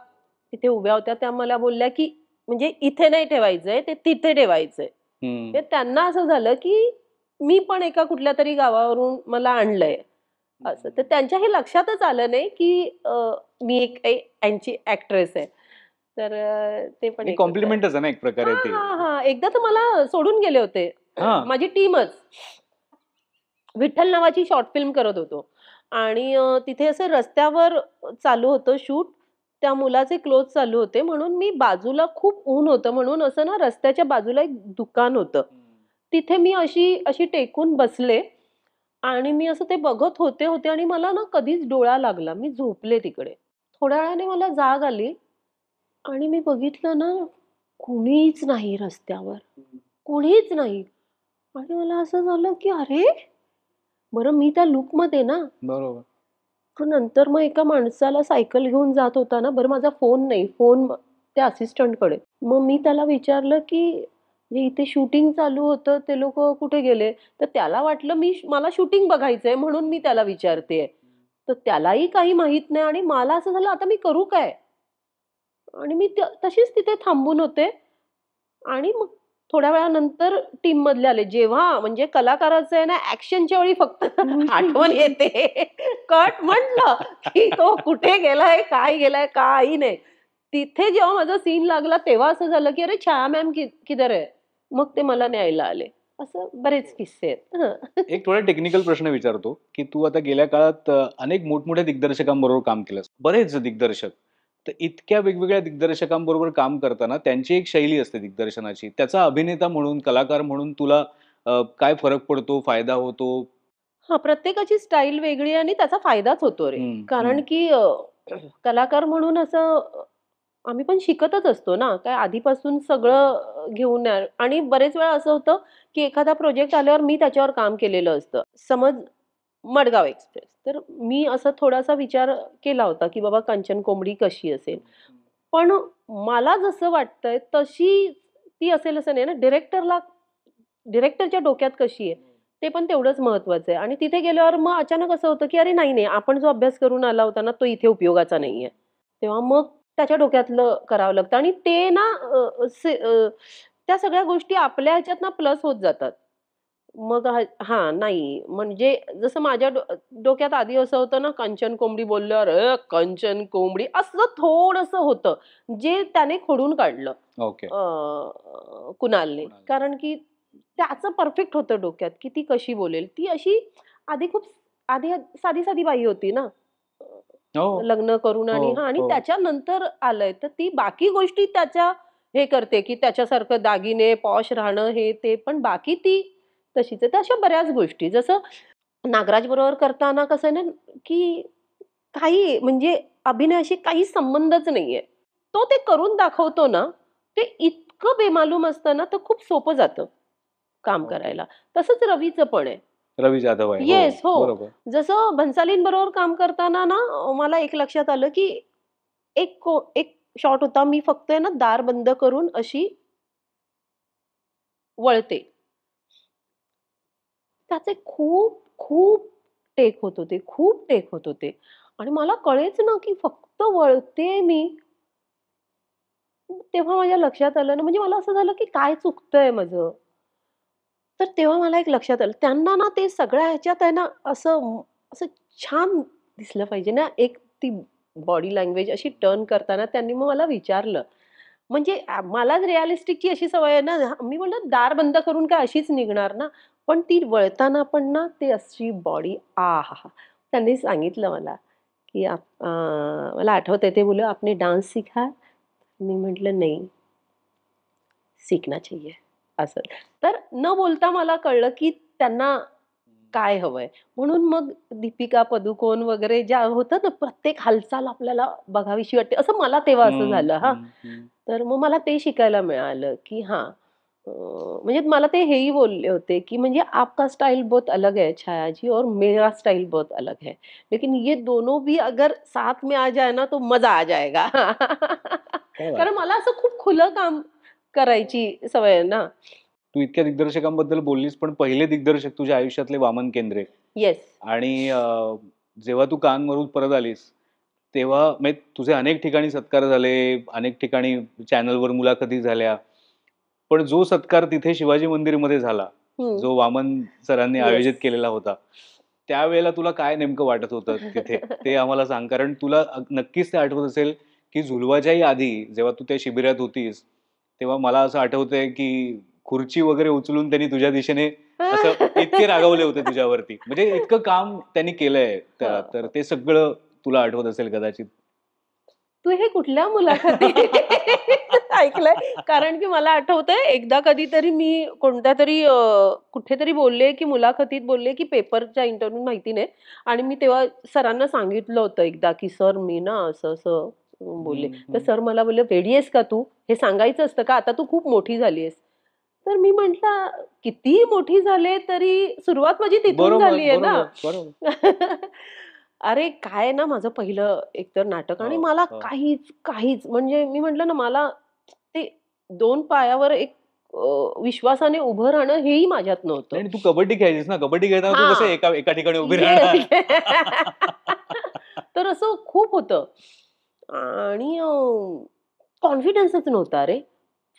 तिथे उभ्या होत्या. त्या मला बोलल्या, की म्हणजे इथे नाही ठेवायचंय, ते तिथे ठेवायचंय. हं. तर त्यांना असं झालं, की मी पण एका कुठल्यातरी गावावरून मला आणलंय असं. तर त्यांच्या हे लक्षातच आलं नाही, की मी एक यांची एक्ट्रेस आहे. तर ते पण एक एक होतं. कॉम्प्लिमेंटच आहे ना एक प्रकारे हां, ते. हां, हां. एकदा तर मला सोडून गेले होते. हां. माझी टीमच. विठ्ठल नावाची शॉर्ट फिल्म करत होतो आणि तिथे असं रस्त्यावर चालू होतं शूट. त्या मुलाचे क्लोज चालू होते म्हणून मी बाजूला खूप ऊन होतं म्हणून असं ना रस्त्याच्या बाजूला एक दुकान होतं. तिथे मी अशी अशी टेकून बसले आणि मी असं ते बघत होते आणि मला ना कधीच डोळा लागला. मी झोपले तिकडे. थोड्या वेळाने मला जाग आली आणि मी बघितलं ना कुणीच नाही रस्त्यावर, कुणीच नाही. आणि मला असं झालं की अरे, बरं मी त्या लूकमध्ये ना, बरोबर. पण नंतर मग एका माणसाला सायकल घेऊन जात होता ना, बरं माझा फोन नाही, फोन त्या असिस्टंटकडे. मग मी त्याला विचारलं, की "हे इथे शूटिंग चालू होतं, ते लोकं कुठे गेले?" तर त्याला वाटलं मला शूटिंग बघायचंय म्हणून मी त्याला विचारतेय. तर त्यालाही काही माहीत नाही आणि मला असं झालं, आता मी करू काय? आणि मी तशीच तिथे थांबून होते आणि मग थोड्या वेळानंतर टीममधले आले. जेव्हा म्हणजे कलाकाराचं आहे ना, ॲक्शनच्या वेळी फक्त आठवण येते. कट म्हटलं, की तो कुठे गेलाय, काय गेलाय, काही नाही. तिथे जेव्हा माझा सीन लागला, तेव्हा असं झालं, की "अरे छाया मॅम किधर है?" मग ते मला न्यायला आले. असं बरेच किस्से आहेत. हं. एक थोडा टेक्निकल प्रश्न विचारतो, की तू आता गेल्या काळात अनेक मोठमोठ्या दिग्दर्शकांबरोबर काम केलंस. बरेच दिग्दर्शक. तर इतक्या वेगवेगळ्या दिग्दर्शकांबरोबर काम करताना त्यांची एक शैली असते दिग्दर्शनाची. त्याचा अभिनेता म्हणून, कलाकार म्हणून तुला काय फरक पडतो, फायदा होतो? हां, प्रत्येकाची स्टाईल वेगळी आहे आणि त्याचा फायदाच होतो रे. हं, कारण हं. की कलाकार म्हणून असं आम्ही पण शिकतच असतो ना. काय आधीपासून सगळं घेऊन आणि बरेच वेळा असं होतं, की एखादा प्रोजेक्ट आल्यावर मी त्याच्यावर काम केलेलं असतं. समज मडगाव एक्सप्रेस. तर मी असा थोडासा विचार केला होता, की बाबा कांचन कोंबडी कशी असेल? पण मला जसं वाटतंय तशी ती असेल असं नाही ना. डिरेक्टरच्या डोक्यात कशी आहे, ते पण तेवढंच महत्वाचं आहे. आणि तिथे गेल्यावर मग अचानक असं होतं, की अरे नाही, आपण जो अभ्यास करून आला होता ना, तो इथे उपयोगाचा नाहीये. तेव्हा मग त्याच्या डोक्यातलं करावं लागतं आणि ते ना त्या सगळ्या गोष्टी आपल्या ह्याच्यात ना प्लस होत जातात. मग हां, नाही म्हणजे जसं माझ्या डोक्यात आधी असं होतं ना, कंचन कोंबडी बोलल्यावर कंचन कोंबडी असं थोडंसं होतं, जे त्याने खोडून काढलं ओके. कुणालने. कारण की त्याचं परफेक्ट होतं डोक्यात, की ती कशी बोलेल. ती अशी आधी खूप आधी साधी-साधी बाई होती ना. हो, लग्न करून हो, आणि हां आणि हो. त्याच्यानंतर आलंय. तर ती बाकी गोष्टी त्याच्या हे करते, की त्याच्यासारखं दागिने, पॉश राहणं हे ते. पण बाकी ती तशीच आहे. तर अशा बऱ्याच गोष्टी. जसं नागराज बरोबर करताना कसं आहे ना, की काही म्हणजे अभिनयाशी काही संबंधच नाहीये. तो ते करून दाखवतो ना, ते इतकं बेमालूम असतं ना, तर खूप सोपं जातं काम ओके. करायला. तसंच रवीचं पण आहे. रवी जाधव आहे. हो, येस, हो. बरोबर. जसं भन्सालींबरोबर काम करताना ना, मला एक लक्षात आलं, की एक शॉट होता. मी फक्त आहे ना, दार बंद करून अशी वळते. त्याचे खूप टेक होत होते, खूप टेक होत होते. आणि मला कळेच ना, की फक्त वळते मी. तेव्हा माझ्या लक्षात आलं ना, म्हणजे मला असं झालं, की काय चुकतंय माझं? तर तेव्हा मला एक लक्षात आलं. त्यांना ना ते सगळ्या ह्याच्यात आहे ना, असं छान दिसलं पाहिजे ना, एक ती बॉडी लँग्वेज अशी टर्न करताना त्यांनी मग मला विचारलं. म्हणजे मलाच रिअलिस्टिकची अशी सवय आहे ना, मी म्हटलं दार बंद करून काय अशीच निघणार ना, पण ती वळताना पण ना, ते अशी बॉडी आहाहा! त्यांनी सांगितलं मला, की मला आठवतंय ते बोलले, "आपने डान्स सीखा है?" मी म्हटलं, "नहीं, सीखना चाहिए." असं. तर न बोलता मला कळलं, की त्यांना काय हवंय. म्हणून मग दीपिका पदुकोण वगैरे ज्या होतात ना, प्रत्येक हालचाल आपल्याला बघावीशी वाटते. असं मला तेव्हा असं हं, झालं हां. हं, हं. तर मग मला ते शिकायला मिळालं, की हां, अ, म्हणजे मला ते हेही बोलले होते, की म्हणजे आपका स्टाइल बहुत अलग है छाया जी और मेरा स्टाइल बहुत अलग है. लेकिन ये दोनों भी अगर साथ में आ जाए ना, तो मजा आ जाएगा. क्या बात कारण है! मला असं खूप खुलं काम करायची सवय आहे ना. तू इतक्या दिग्दर्शकांबद्दल बोललीस, पण पहिले दिग्दर्शक तुझ्या आयुष्यातले वामन केंद्रे येस. आणि जेव्हा तू कानमरून परत आलीस, तेव्हा म्हणजे तुझे अनेक ठिकाणी सत्कार झाले, अनेक ठिकाणी चॅनलवर मुलाखती झाल्या. पण जो सत्कार तिथे शिवाजी मंदिरमध्ये झाला, हं. जो वामन सरांनी येस. आयोजित केलेला होता, त्यावेळेला तुला काय नेमकं वाटत होतं तिथे? ते आम्हाला सांग. कारण तुला नक्कीच ते आठवत असेल, की झुलवाच्याही आधी जेव्हा तू त्या शिबिरात होतीस, तेव्हा मला असं आठवतंय, की खुर्ची वगैरे उचलून त्यांनी तुझ्या दिशेने असं इतके रागावले होते तुझ्यावरती. म्हणजे इतकं काम त्यांनी केलंय. तर हां. ते सगळं तुला आठवत असेल कदाचित. तू हे कुठल्या मुलाखती ऐकलंय? कारण की मला आठवतंय एकदा कधीतरी मी कोणत्यातरी कुठेतरी बोलले, की मुलाखतीत बोलले, की पेपरच्या इंटरव्ह्यू माहिती नाही आणि मी तेव्हा सरांना सांगितलं होतं एकदा, की "सर मी ना असं-असं बोलले. तर सर मला बोलले, "वेडी आहेस का तू? हे सांगायचं असतं का? आता तू खूप मोठी झाली आहेस." तर मी म्हटलं, "कितीही मोठी झाले तरी सुरुवात माझी तिथून बरोबर झाली आहे ना." बरोबर बरोबर. अरे काय ना, माझं पहिलं एकतर नाटक आणि हो मला हो. काहीच म्हणजे मी म्हटलं ना, मला ते 2 पायावर एक विश्वासाने उभं राहणं हेही माझ्यात नव्हतं. नाही, तू कबड्डी खेळायचीस ना, कबड्डी खेळताना तू कसं हां. एका एका ठिकाणी उभी येस. राहणार? तर असं खूप होतं आणि कॉन्फिडन्सच नव्हता रे.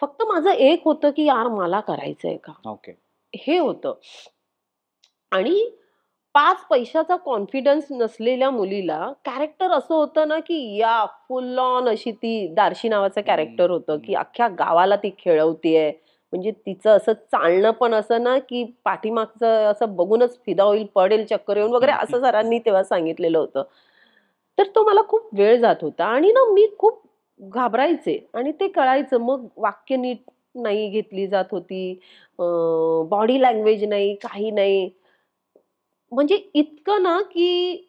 फक्त माझं एक होतं, की यार मला करायचंय का? ओके. हे होतं. आणि 5 पैशाचा कॉन्फिडन्स नसलेल्या मुलीला कॅरेक्टर असं होतं ना, की या फुल ऑन अशी ती दार्शी नावाचं कॅरेक्टर होतं, की अख्ख्या गावाला ती खेळवतीये. म्हणजे तिचं असं चालणं पण असं ना, की पाठीमागचं असं बघूनच फिदा होईल, पडेल चक्कर येऊन वगैरे असं सरांनी तेव्हा सांगितलेलं होतं. तर तो मला खूप वेळ जात होता आणि ना मी खूप घाबरायचे आणि ते कळायचं. मग वाक्य नीट नाही घेतली जात होती. बॉडी लँग्वेज नाही, काही नाही. म्हणजे इतकं ना, की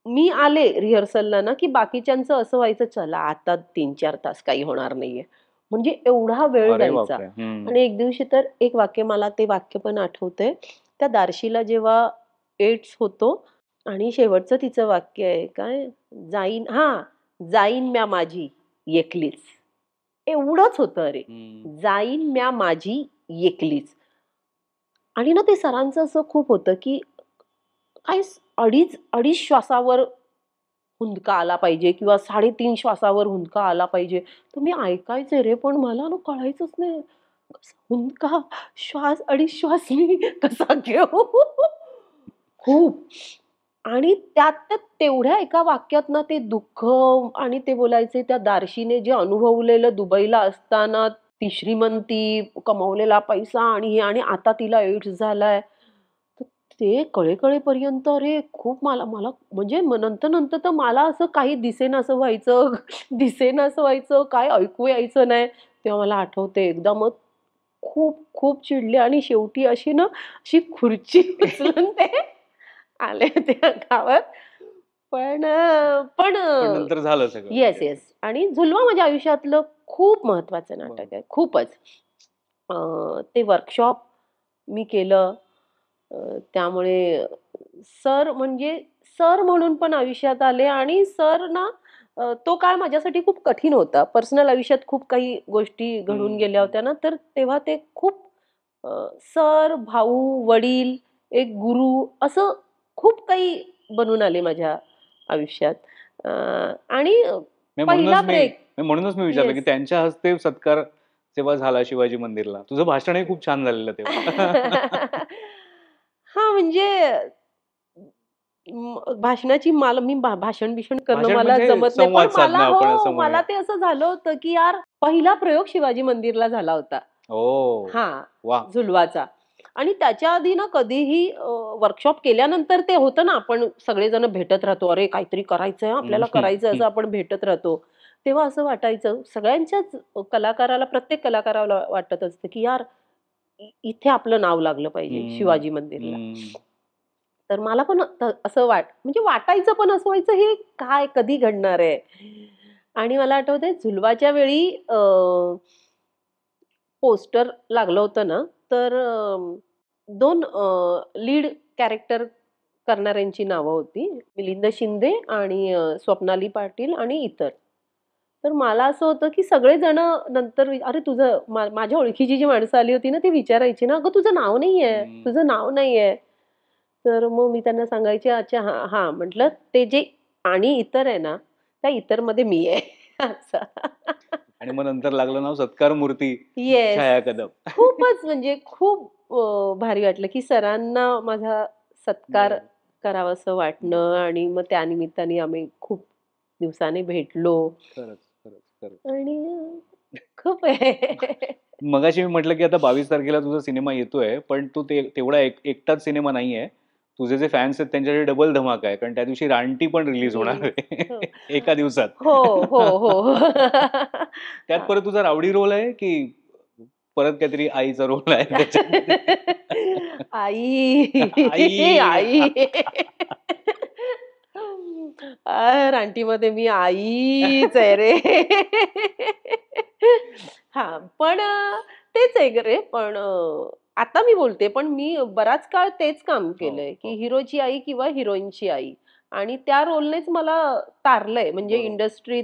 मी आले रिहर्सलला ना, की बाकीच्यांचं असं व्हायचं, "चला आता 3-4 तास काही होणार नाहीये." म्हणजे एवढा वेळ अरे जायचा. बापरे! हं. आणि एक दिवशी तर एक वाक्य मला ते वाक्य पण आठवतंय. त्या दार्शीला जेव्हा एड्स होतो आणि शेवटचं तिचं वाक्य आहे काय, जाईन म्या माझी एकलीच. एवढंच होतं अरे. हं. जाईन म्या माझी एकलीच. आणि ना ते सरांचं असं खूप होतं, की काय अडीच श्वासावर हुंदका आला पाहिजे किंवा 3.5 श्वासावर हुंदका आला पाहिजे. तर मी ऐकायचे रे, पण मला ना कळायचंच नाही. कसा हुंदका, श्वास, अडीच श्वास मी कसा घेऊ? खूप. आणि त्यात तेवढ्या एका वाक्यात ना ते दुःख आणि ते बोलायचे त्या दार्शीने जे अनुभवलेलं दुबईला असताना ती श्रीमंती, कमवलेला पैसा आणि हे आणि आता तिला एड्स झालाय. तर ते कळेपर्यंत अरे खूप मला मला म्हणजे नंतर तर मला असं काही दिसेनासं व्हायचं, दिसेनासं व्हायचं, काय ऐकू यायचं नाही. तेव्हा मला आठवतंय एकदा मग खूप चिडले आणि शेवटी अशी खुर्ची उचलून ते आले होते अंगावर. पण पण नंतर झालं सगळं. Yes, yes, yes. येस. आणि झुलवा माझ्या आयुष्यातलं खूप महत्वाचं बरोबर. नाटक आहे. खूपच. ते वर्कशॉप मी केलं. त्यामुळे सर म्हणजे सर म्हणून पण आयुष्यात आले आणि सर ना तो काळ माझ्यासाठी खूप कठीण होता. पर्सनल आयुष्यात खूप काही गोष्टी घडून हं, गेल्या हं. होत्या ना, तर तेव्हा ते खूप सर, भाऊ, वडील, एक गुरु असं खूप काही बनून आले माझ्या आयुष्यात. अ, आणि मी पहिला म्हणूनच मी ब्रेक मी म्हणूनच मी विचारलं, की येस. त्यांच्या हस्ते सत्कार जेव्हा झाला शिवाजी मंदिरला. तुझं भाषणही खूप छान झालेलं तेव्हा. हां, म्हणजे भाषणाची मला मी भाषण-बिषण करणं भाषण मला म्हणजे जमत नाही. पण संवाद साधणं आपण असं मला म्हणूया. ते असं झालं होतं, की यार पहिला प्रयोग शिवाजी मंदिरला झाला होता. ओह! हां, वाह! झुलवाचा. आणि त्याच्या आधी ना कधीही वर्कशॉप केल्यानंतर ते होतं ना, आपण सगळेजण भेटत राहतो. अरे, काहीतरी करायचंय हं, हं, आपल्याला हं, करायचंय हं. असं आपण भेटत राहतो. तेव्हा असं वाटायचं सगळ्यांच्याच प्रत्येक कलाकाराला वाटत असतं, की यार इथे आपलं नाव लागलं पाहिजे हं, शिवाजी मंदिरला. हं. तर मला पण असं म्हणजे वाटायचं पण असं व्हायचं हे काय कधी घडणार आहे? आणि मला आठवतंय झुलवाच्या वेळी पोस्टर लागलं होतं ना, तर 2 लीड कॅरेक्टर करणाऱ्यांची नावं होती. मिलिंद शिंदे आणि स्वप्नाली पाटील आणि इतर. तर मला असं होतं, की सगळेजण नंतर अरे तुझं माझ्या ओळखीची जी माणसं आली होती ना, ती विचारायची ना, "अगं तुझं नाव नाहीये, हं. तुझं नाव नाहीये." तर मग मी त्यांना सांगायचे, "अच्छा हां, हां." म्हटलं, "ते जे आणि इतर आहे ना, त्या इतरमध्ये मी आहे." असं. आणि मग नंतर लागलं नाव सत्कार मूर्ती येस. छाया कदम. खूपच म्हणजे खूप भारी वाटलं, की सरांना माझा सत्कार बरोबर, करावासं बरोबर. वाटणं आणि मग त्यानिमित्ताने आम्ही खूप दिवसाने भेटलो खरंच, खरंच, खरंच. आणि खूप आहे. मगाशी मी म्हटलं, की आता 22 तारखेला तुझा सिनेमा येतोय, पण तू तेवढा एकटाच सिनेमा नाहीये. तुझे जे फॅन्स आहेत त्यांच्यासाठी डबल धमाका आहे. कारण त्या दिवशी रानटी पण रिलीज होणार रिलीज. आहे हो. एका दिवसात. हो, हो. त्यात हां. परत तुझा रावडी रोल आहे, की परत काहीतरी आईचा रोल आहे त्याच्यामध्ये? आई, आई. आई. रानटीमध्ये मी आईच आहे रे. हा पण तेच आहे रे. पण आता मी बोलते, पण मी बराच काळ तेच काम हो, केलंय की हो. हिरोची आई किंवा हिरोईनची आई, आणि त्या रोलनेच मला तारलंय म्हणजे बरोबर. इंडस्ट्रीत,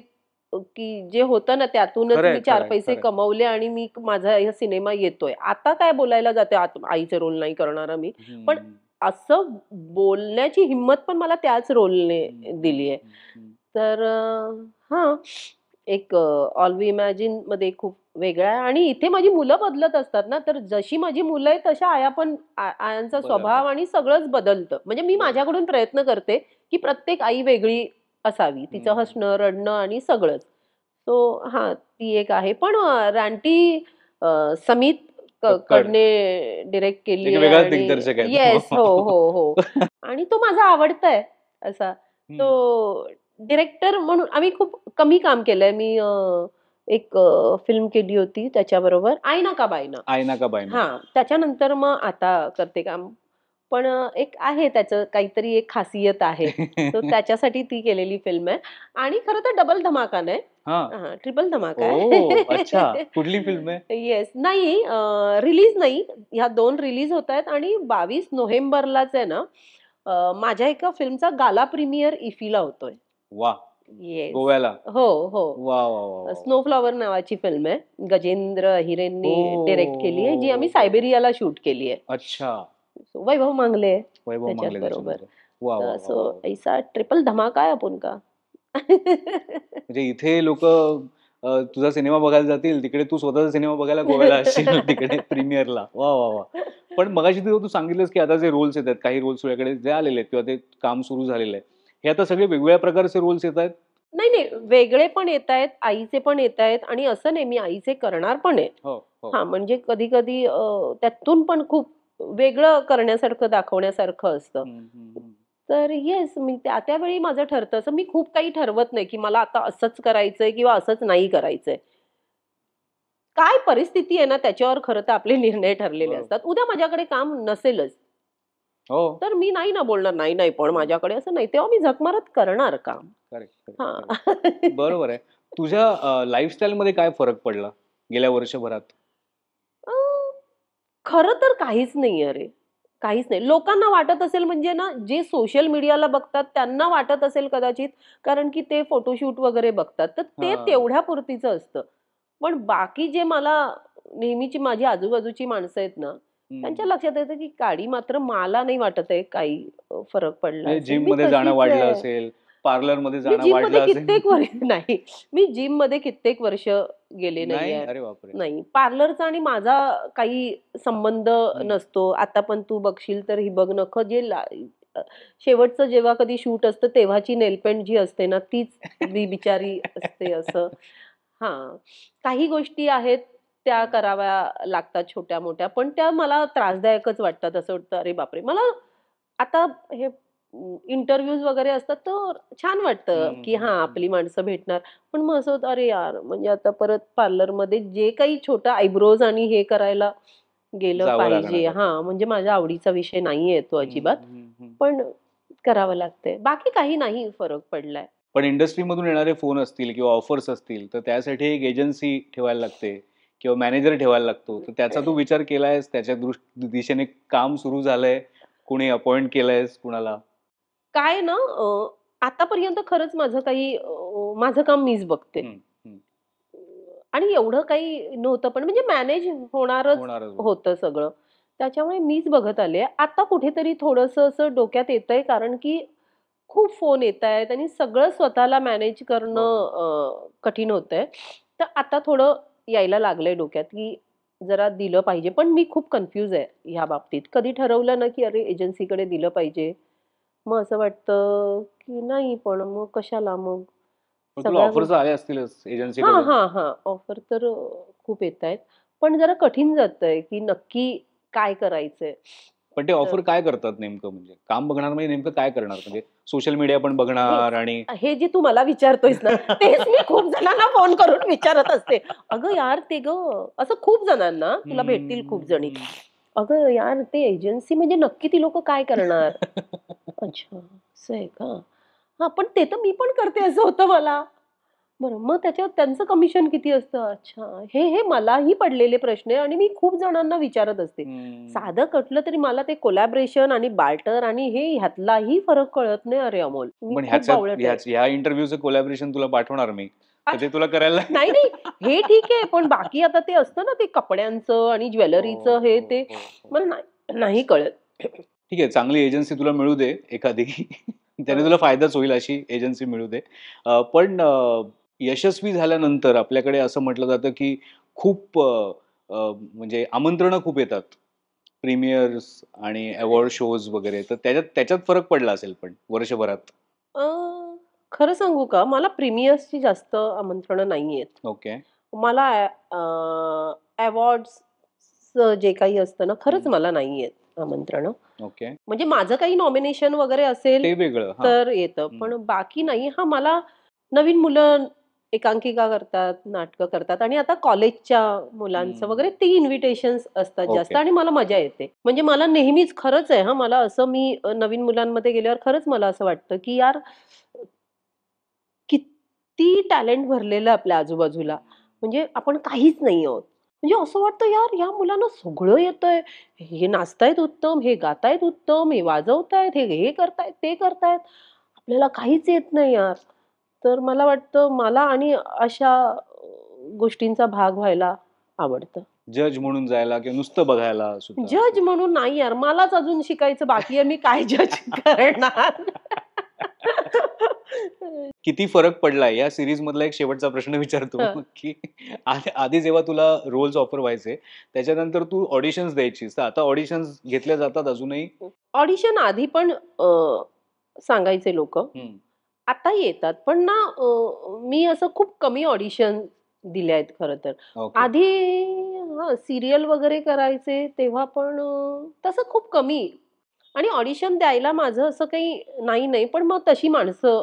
की जे होतं ना त्यातूनच खरंय, मी 4 खरंय, पैसे खरंय. कमवले आणि मी माझा हा सिनेमा येतोय. आता काय बोलायला जाते आईचे रोल नाही करणार मी. पण हं, असं बोलण्याची हिंमत पण मला त्याच रोलने हं, हं, दिली आहे. हं, हं. तर हां, एक ऑल वी इमॅजिनमध्ये खूप वेगळा आहे आणि इथे माझी मुलं बदलत असतात ना, तर जशी माझी मुलं आहेत तशा आया पण आयांचा बदलतात. स्वभाव आणि सगळंच बदलतं. म्हणजे मी बरोबर. माझ्याकडून प्रयत्न करते, की प्रत्येक आई वेगळी असावी. हं, तिचं हं. हसणं, रडणं आणि सगळंच. सो हां, ती एक आहे. पण रानटी समीत कक्कड. कडने डिरेक्ट एक केली आहे वेगळाच आणि दिग्दर्शक आहे तो. येस. हो, हो, हो. आणि तो माझा आवडता आहे असा. हं. तो डिरेक्टर म्हणून आम्ही खूप कमी काम केलंय. मी एक फिल्म केली होती त्याच्याबरोबर, आईना का बाईना. आईना का बाईना. हां, त्याच्यानंतर मग आता करते काम. पण एक आहे त्याचं काहीतरी एक खासियत आहे. सो त्याच्यासाठी ती केलेली फिल्म आहे आणि खरं तर डबल धमाका नाही. हां. हां, ट्रिपल धमाका ओह! अच्छा. आहे. कुठली फिल्म आहे? येस. नाही रिलीज नाही. ह्या 2 रिलीज होतायत आणि 22 नोव्हेंबरलाच आहे ना, माझ्या एका फिल्मचा गाला प्रीमियर इफ्फीला होतोय. वाह! येस. गोव्याला. हो, हो. वाह, वाह, वाह, वाह, वाह! स्नो फ्लॉवर नावाची फिल्म आहे. गजेंद्र हो, अहिरेंनी डायरेक्ट केली हो, आहे, जी आम्ही हो, हो. सायबेरियाला शूट केली आहे. अच्छा. वैभव मांगले आहे वैभव त्याच्यात मांगले बरोबर. त्याच्यामध्ये. वाह, वाह, वाह, सो वाह! ऐसा ट्रिपल धमाका है आपण का. म्हणजे इथे लोकं तुझा सिनेमा बघायला जातील, तिकडे तू स्वतःचा सिनेमा बघायला गोव्याला असशील तिकडे प्रीमियरला. वाह, वाह, वाह! पण मगाशी तू सांगितलंस, की आता जे रोल्स येतात, काही रोल्स तुझ्याकडे जे आलेले आहेत किंवा ते काम सुरू झालेलं आहे. हे आता सगळे वेगवेगळ्या प्रकारचे रोल्स येतायत? नाही, नाही. वेगळे पण येतायत, आईचे पण येतायत आणि असं नाही मी आईचे करणार पण आहे. हो, हो. हां, म्हणजे कधी-कधी त्यातून पण खूप वेगळं करण्यासारखं, दाखवण्यासारखं असतं. हं, हं, हं. तर येस, मी त्या-त्यावेळी माझं ठरतं. असं मी खूप काही ठरवत नाही, की मला आता असंच करायचंय किंवा असंच नाही करायचंय. काय परिस्थिती आहे ना, त्याच्यावर खरं तर आपले निर्णय ठरलेले बरोबर. असतात. उद्या माझ्याकडे काम नसेलच, हो. तर मी नाही ना बोलणार, "नाही, नाही, पण हं. माझ्याकडे असं नाही." तेव्हा मी झक मारत करणार काम. करेक्ट, करेक्ट, हां. करेक्ट. बरोबर आहे. तुझ्या लाईफस्टाईलमध्ये काय फरक पडला गेल्या वर्षभरात? अ, खरं तर काहीच नाहीये रे. काहीच नाही. लोकांना वाटत असेल म्हणजे ना, जे सोशल मीडियाला बघतात त्यांना वाटत असेल कदाचित, कारण की ते फोटोशूट वगैरे बघतात. तर ते हां. तेवढ्यापुरतीचं असतं. पण बाकी जे मला नेहमीची माझी आजूबाजूची माणसं आहेत ना, त्यांच्या हं. लक्षात येतं की काडी मात्र मला नाही वाटत आहे काही फरक पडला म्हणजे असेल. मी जिममध्ये जाणं तशीच वाढलं आहे. असेल, पार्लरमध्ये मी जाणं जिममध्ये वाढलं असेल. कित्येक वर्ष नाही. मी जिममध्ये कित्येक वर्ष गेले नाही? नाहीये. अरे बापरे! नाही. पार्लरचा आणि माझा काही संबंध हं. नसतो. आता पण तू बघशील तर ही बघ नखं जे अ, शेवटचं जेव्हा कधी शूट असतं तेव्हाची नेलपेंट जी असते ना, तीच मी बिचारी असते असं. हां. काही गोष्टी आहेत त्या हं. कराव्या लागतात छोट्या-मोठ्या, पण त्या मला त्रासदायकच वाटतात. असं वाटतं, अरे बापरे! मला आता हे इंटरव्ह्यूज वगैरे असतात, तर छान वाटतं, हं, की हं, हां, हं. आपली माणसं भेटणार. पण मग असं होतं, अरे यार, म्हणजे आता परत पार्लरमध्ये जे काही छोटं आयब्रोज आणि हे करायला गेलं जावं लागणार पाहिजे आता. हां, म्हणजे माझ्या आवडीचा विषय नाहीये तो हं, अजिबात. हं, हं. पण करावं लागतंय. बाकी काही नाही फरक पडलाय. पण इंडस्ट्रीमधून येणारे फोन असतील किंवा ऑफर्स असतील, तर त्यासाठी एक एजन्सी ठेवायला लागते किंवा मॅनेजर ठेवायला लागतो. तर त्याचा तू विचार केलायस? त्याच्या दिशेने काम सुरू झालंय? कोणी अपॉइंट केलंयस कुणाला? काय ना आतापर्यंत खरंच माझं काही माझं काम मीच बघते. हं, हं. आणि एवढं काही नव्हतं पण म्हणजे मॅनेज होणारच होणारच होतं. होतं सगळं. त्याच्यामुळे मीच बघत आले. आता कुठेतरी थोडंसं असं डोक्यात येतंय कारण की खूप फोन येतायत आणि सगळं स्वतःला मॅनेज करणं बरोबर. कठीण होतंय. तर आता थोडं यायला लागलंय डोक्यात, की जरा दिलं पाहिजे. पण मी खूप कन्फ्यूज आहे ह्या बाबतीत. कधी ठरवलं ना, की अरे एजन्सीकडे दिलं पाहिजे. मग असं वाटतं, की नाही पण मग कशाला मग पण तुला सगळ्या ऑफर्स आले असतीलच हां, एजन्सीकडून? हां, हां. ऑफर तर खूप येतायत. पण जरा कठीण जातंय, की नक्की काय करायचंय? पण ते तर ऑफर काय करतात नेमकं म्हणजे? काम बघणार म्हणजे नेमकं काय करणार? म्हणजे सोशल मीडिया पण बघणार हेच. आणि हे जे तू मला विचारतोयस ना, तेच मी खूप जणांना फोन करून विचारत असते. "अगं यार, ते गं" असं खूप जणांना तुला भेटतील खूप हम्म, जणी. हं. "अगं यार, ते एजन्सी म्हणजे नक्की ती लोकं काय करणार?" अच्छा, असं आहे का? हा पण ते तर मी पण करते असं होतं मला. बरं मग त्याच्यावर त्यांचं कमिशन किती असतं? अच्छा. हे हे मलाही पडलेले प्रश्न आहे आणि मी खूप जणांना विचारत असते. साधं कटलं तरी मला ते कोलॅबरेशन आणि बार्टर आणि हे ह्यातलाही फरक कळत नाही. अरे अमोल, मी पण खूप बावळट आहे. ह्या इंटरव्ह्यूचं कोलॅबरेशन तुला पाठवणार मी, तर ते तुला करायला नाही, नाही. हे ठीक आहे. पण बाकी आता ते असतं ना ते कपड्यांचं आणि हो, ज्वेलरीचं हे ते हो, हो. मला नाही कळत. ठीक आहे, चांगली एजन्सी तुला मिळू दे एखादी. त्याने हं. तुला फायदाच होईल अशी एजन्सी मिळू दे. पण यशस्वी झाल्यानंतर आपल्याकडे असं म्हटलं जातं, की खूप म्हणजे आमंत्रणं खूप येतात. प्रीमियर्स आणि अवॉर्ड शोज वगैरे. तर त्याच्यात फरक पडला असेल पण वर्षभरात. अ, खरं सांगू का? मला प्रीमियर्सची जास्त आमंत्रणं नाहीयेत. ओके. मला अवॉर्ड्सचं जे काही असतं ना, खरंच हं. मला नाहीयेत आमंत्रणं. ओके. म्हणजे माझं काही नॉमिनेशन वगैरे असेल ते वेगळं. हां. तर येतं. हं. पण बाकी नाही. हां, मला नवीन मुलं एकांकिका करतात, नाटकं करतात आणि आता कॉलेजच्या मुलांचं हं. वगैरे ती इन्व्हिटेशन्स असतात जास्त ओके. आणि मला मजा येते. म्हणजे मला नेहमीच खरंच आहे हां, मला असं मी नवीन मुलांमध्ये गेल्यावर खरंच मला असं वाटतं, की यार किती टॅलेंट भरलेलं आपल्या आजूबाजूला. म्हणजे आपण काहीच नाही आहोत. म्हणजे असं वाटतं यार ह्या मुलांना सगळं येतंय. हे नाचतायत उत्तम, हे गातायत उत्तम, हे वाजवतायत, हे करतायत, ते करतायत. आपल्याला काहीच येत नाही यार. तर मला वाटतं मला आणि अशा गोष्टींचा भाग व्हायला आवडतं. जज म्हणून जायला किंवा नुसतं बघायला सुद्धा असं. जज म्हणून नाही यार, मलाच अजून शिकायचं बाकी आहे. मी काय जज करणार? किती फरक पडलाय या सीरीज मधला एक शेवटचा प्रश्न विचारतो, हं. की आधी जेव्हा तुला रोल्स ऑफर व्हायचे, त्याच्यानंतर तू ऑडिशन्स द्यायचीस. तर आता ऑडिशन्स घेतल्या जातात अजूनही? ऑडिशन आधी पण सांगायचे लोकं. हं. आता येतात. पण ना मी असं खूप कमी ऑडिशन दिले आहेत खरं तर. ओके. आधी हां, सीरियल वगैरे करायचे तेव्हा पण तसं खूप कमी आणि ऑडिशन द्यायला माझं असं काही नाही. पण मग तशी माणसं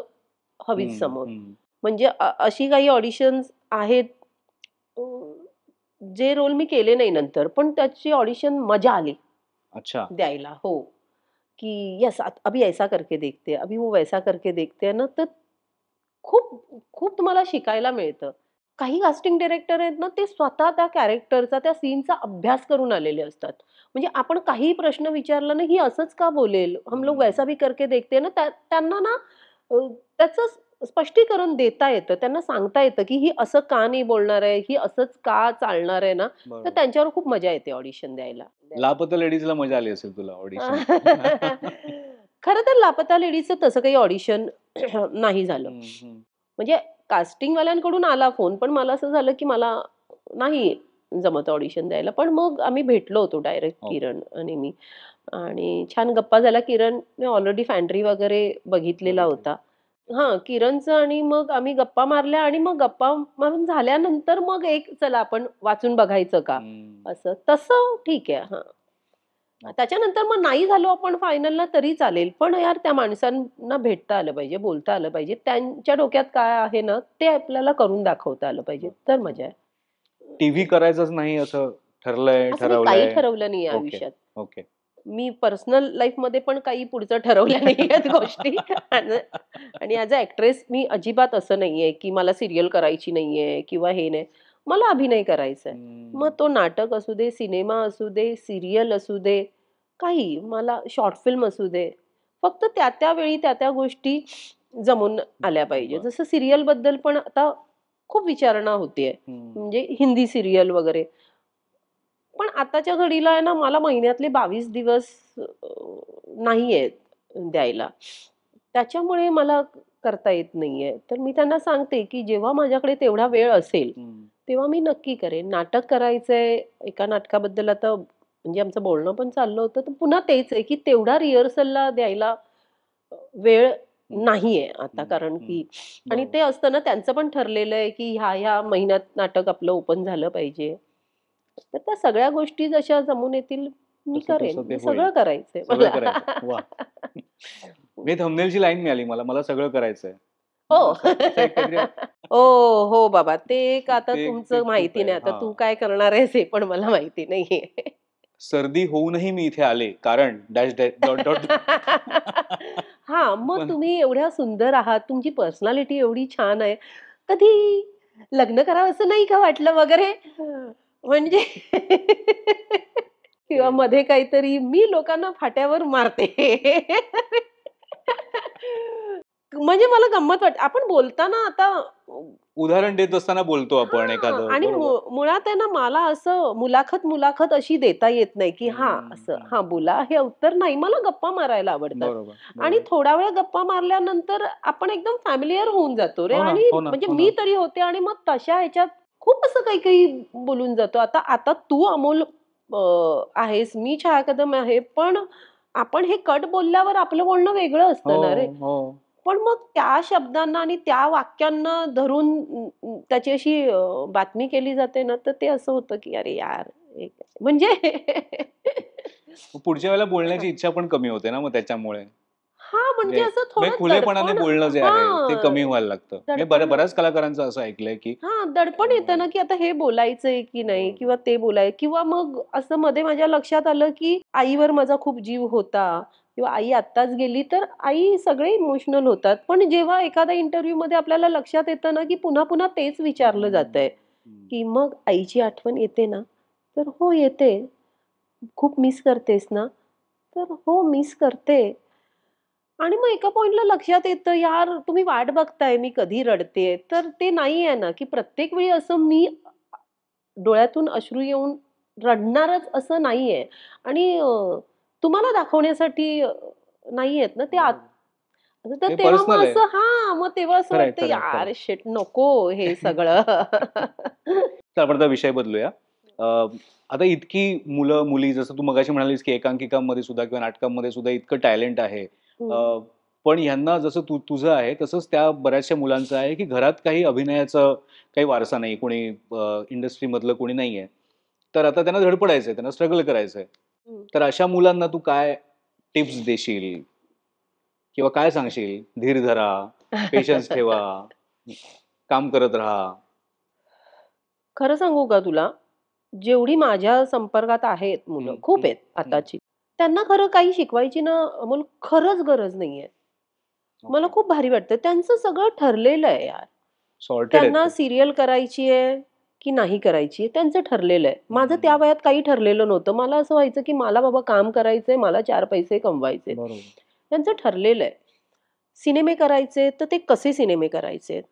हवीत हं, समोर. हं. म्हणजे अशी काही ऑडिशन्स आहेत अ, जे रोल मी केले नाही नंतर, पण त्याची ऑडिशन मजा आली अच्छा. द्यायला. हो. कि यस अभी ऐसा करके देखते हैं, अभी वो वैसा करके देखते हैं ना, तर खूप खूप तुम्हाला शिकायला मिळतं. काही कास्टिंग डायरेक्टर आहेत ना, ते स्वतः त्या कॅरेक्टरचा, त्या सीनचा अभ्यास करून आलेले असतात. म्हणजे आपण काहीही प्रश्न विचारला ना, ही असंच का बोलेल? हम लोग हं. वैसा भी करके देखते हैं ना, त्यांना ना त्याचं स्पष्टीकरण देता येतं. त्यांना सांगता येतं, की ही असं का नाही बोलणार आहे, ही असंच का चालणार आहे ना, तर बरोबर. त्यांच्यावर खूप मजा येते ऑडिशन द्यायला. लापता लेडीजला मजा आली असेल तुला ऑडिशन. खरं तर लापता लेडीजचं तसं काही ऑडिशन नाही झालं. हं, हं. म्हणजे कास्टिंगवाल्यांकडून आला फोन, पण मला असं झालं, की मला नाही जमत ऑडिशन द्यायला. पण मग आम्ही भेटलो होतो डायरेक्ट ओके. किरण आणि मी आणि छान गप्पा झाल्या. किरणने ऑलरेडी फॅन्ड्री वगैरे बघितलेला बघितली. होता. हां, किरणचं आणि मग आम्ही गप्पा मारल्या आणि मग गप्पा मारून झाल्यानंतर मग एक चला आपण वाचून बघायचं का? हं. असं. तसं ठीक आहे. हां. ओके. त्याच्यानंतर मग नाही झालो आपण फायनलला तरी चालेल. पण यार त्या माणसांना भेटता आलं पाहिजे, बोलता आलं पाहिजे. त्यांच्या डोक्यात काय आहे ना, ते आपल्याला करून दाखवता आलं पाहिजे. तर मजा आहे. टीव्ही करायचंच नाही असं असं मी काही ठरवलंय? ठरवलं नाहीये ओके, आयुष्यात. ओके. मी पर्सनल लाईफमध्ये पण काही पुढचं ठरवल्या नाहीयेत गोष्टी आणि ॲज अ एक्ट्रेस मी अजिबात असं नाहीये, की मला सीरियल करायची नाहीये किंवा हे नाही. मला अभिनय करायचा आहे. मग हं. तो नाटक असू दे, सिनेमा असू दे, सीरियल असू दे, काही मला शॉर्ट फिल्म असू दे. फक्त त्या वेळी त्या गोष्टी जमून आल्या पाहिजे. बरं. जसं सीरियलबद्दल पण आता खूप विचारणा होतीये. हं. म्हणजे हिंदी सीरियल वगैरे. पण आताच्या घडीला आहे ना, मला महिन्यातले 22 दिवस नाहीयेत द्यायला. त्याच्यामुळे मला करता येत नाहीये. तर मी त्यांना सांगते, की जेव्हा माझ्याकडे तेवढा वेळ असेल, हं. तेव्हा मी नक्की करेन. नाटक करायचंय, एका नाटकाबद्दल आता म्हणजे आमचं बोलणं पण चाललं होतं, तर पुन्हा तेच आहे, की तेवढा रिहर्सलला द्यायला वेळ हं. नाहीये आता. हं. कारण हं. की आणि बरोबर. ते असतं ना, त्यांचं पण ठरलेलं आहे, की ह्या महिन्यात नाटक आपलं ओपन झालं पाहिजे. तर त्या सगळ्या गोष्टी जशा जमून येतील, मी करेन. तसं ते मी होईल. सगळं करायचंय सगळं मला. करायचं. वाह! मी थंबनेलची लाईन मिळाली मला. मला सगळं करायचंय. हो. असं असं एक काहीतरी हो, हो बाबा. ते एक आता ते तुमचं खूप माहिती आहे. नाही. आता तू हां. काय करणार आहेस हे पण मला माहिती नाहीये. सर्दी होऊनही मी इथे आले कारण डॅश डॅश डॉट डॉट. मग पण तुम्ही एवढ्या सुंदर आहात, तुमची पर्सनॅलिटी एवढी छान आहे. कधी लग्न करावं असं नाही का वाटलं वगैरे? म्हणजे किंवा मध्ये काहीतरी मी लोकांना फाट्यावर मारते. म्हणजे मला गंमत वाटते. आपण बोलताना आता उदाहरण देत असताना बोलतो आपण एखादं, आणि बरोबर. मुळात आहे ना, मला असं मुलाखत अशी देता येत नाही, की हं, हं, असं हं. बोला, हे उत्तर नाही. मला गप्पा मारायला आवडतात. बरोबर, आणि बरोबर. थोडा वेळ गप्पा मारल्यानंतर आपण एकदम फॅमिलिअर होऊन जातो रे हो ना, आणि हो ना, म्हणजे हो मी ना. तरी होते आणि मग तशा ह्याच्यात खूप असं काही-काही बोलून जातो. आता आता तू अमोल आहेस, मी छाया कदम आहे, पण आपण हे कट बोलल्यावर आपलं बोलणं वेगळं हो, असतं ना रे. हो. पण मग त्या शब्दांना आणि त्या वाक्यांना धरून त्याची अशी बातमी केली जाते ना, तर ते असं होतं, की अरे यार! एक म्हणजे मग पुढच्या वेळेला बोलण्याची इच्छा पण कमी होते ना मग त्याच्यामुळे. म्हणजे म्हणजे असं म्हणजे थोडं खुलेपणाने दडपण बोलणं जे आहे ते कमी व्हायला लागतं. म्हणजे दडपण बऱ्याच कलाकारांचं असं ऐकलंय, की दडपण येतं ना, की आता हे बोलायचंय की नाही बरोबर. किंवा ते किंवा मग असं मध्ये माझ्या लक्षात आलं, की आईवर माझा खूप जीव होता किंवा आई आत्ताच गेली, तर आई सगळे इमोशनल होतात. पण जेव्हा एखाद्या इंटरव्ह्यूमध्ये आपल्याला लक्षात येतं ना, की पुन्हा-पुन्हा तेच विचारलं हं, जातंय, हं. की "मग आईची आठवण येते ना?" तर "हो, येते." "खूप मिस करतेस ना?" तर "हो, मिस करते." आणि मग एका पॉइंटला लक्षात येतं, यार तुम्ही वाट बघताय मी कधी रडतेय. तर ते नाहीये ना, की प्रत्येक वेळी असं मी डोळ्यातून अश्रू येऊन रडणारच असं नाहीये. आणि तुम्हाला दाखवण्यासाठी नाहीयेत ना ते आत. बरोबर. तर हे तेव्हा पर्सनल मग आहे. असं मग तेव्हा असं खरंय, वाटतं, खरंय, खरंय. यार शिट नको हे सगळं. तर आपण आता विषय बदलूया. अ, आता इतकी मुलं-मुली जसं तू मगाशी म्हणालीस, की एकांकिकांमध्ये सुद्धा किंवा नाटकांमध्ये सुद्धा इतकं टॅलेंट आहे. हं, अ, पण ह्यांना जसं तुझं आहे, तसंच त्या बऱ्याचशा मुलांचं आहे, की घरात काही अभिनयाचं काही वारसा नाही. कोणी इंडस्ट्रीमधलं कोणी नाहीये. तर आता त्यांना धडपडायचंय, त्यांना स्ट्रगल करायचंय. हं. तर अशा मुलांना तू काय टिप्स देशील? किंवा काय सांगशील? धीर धरा, पेशन्स ठेवा, काम करत राहा. खरं सांगू का तुला? जेवढी माझ्या संपर्कात आहेत मुलं, हं, खूप हं, आहेत हं. आताची. त्यांना खरं काही शिकवायची ना अमोल खरंच गरज नाहीये. मला ओके. खूप भारी वाटतं. त्यांचं सगळं ठरलेलं आहे यार. सॉर्टेड आहेत त्यांना ते. सीरियल करायची आहे, की नाही करायची आहे, त्यांचं ठरलेलं आहे. माझं त्या हं. वयात काही ठरलेलं नव्हतं. मला असं व्हायचं, की मला बाबा काम करायचंय, मला 4 पैसे कमवायचेत. बरोबर. त्यांचं ठरलेलं आहे. सिनेमे करायचे, तर ते कसे सिनेमे करायचेत?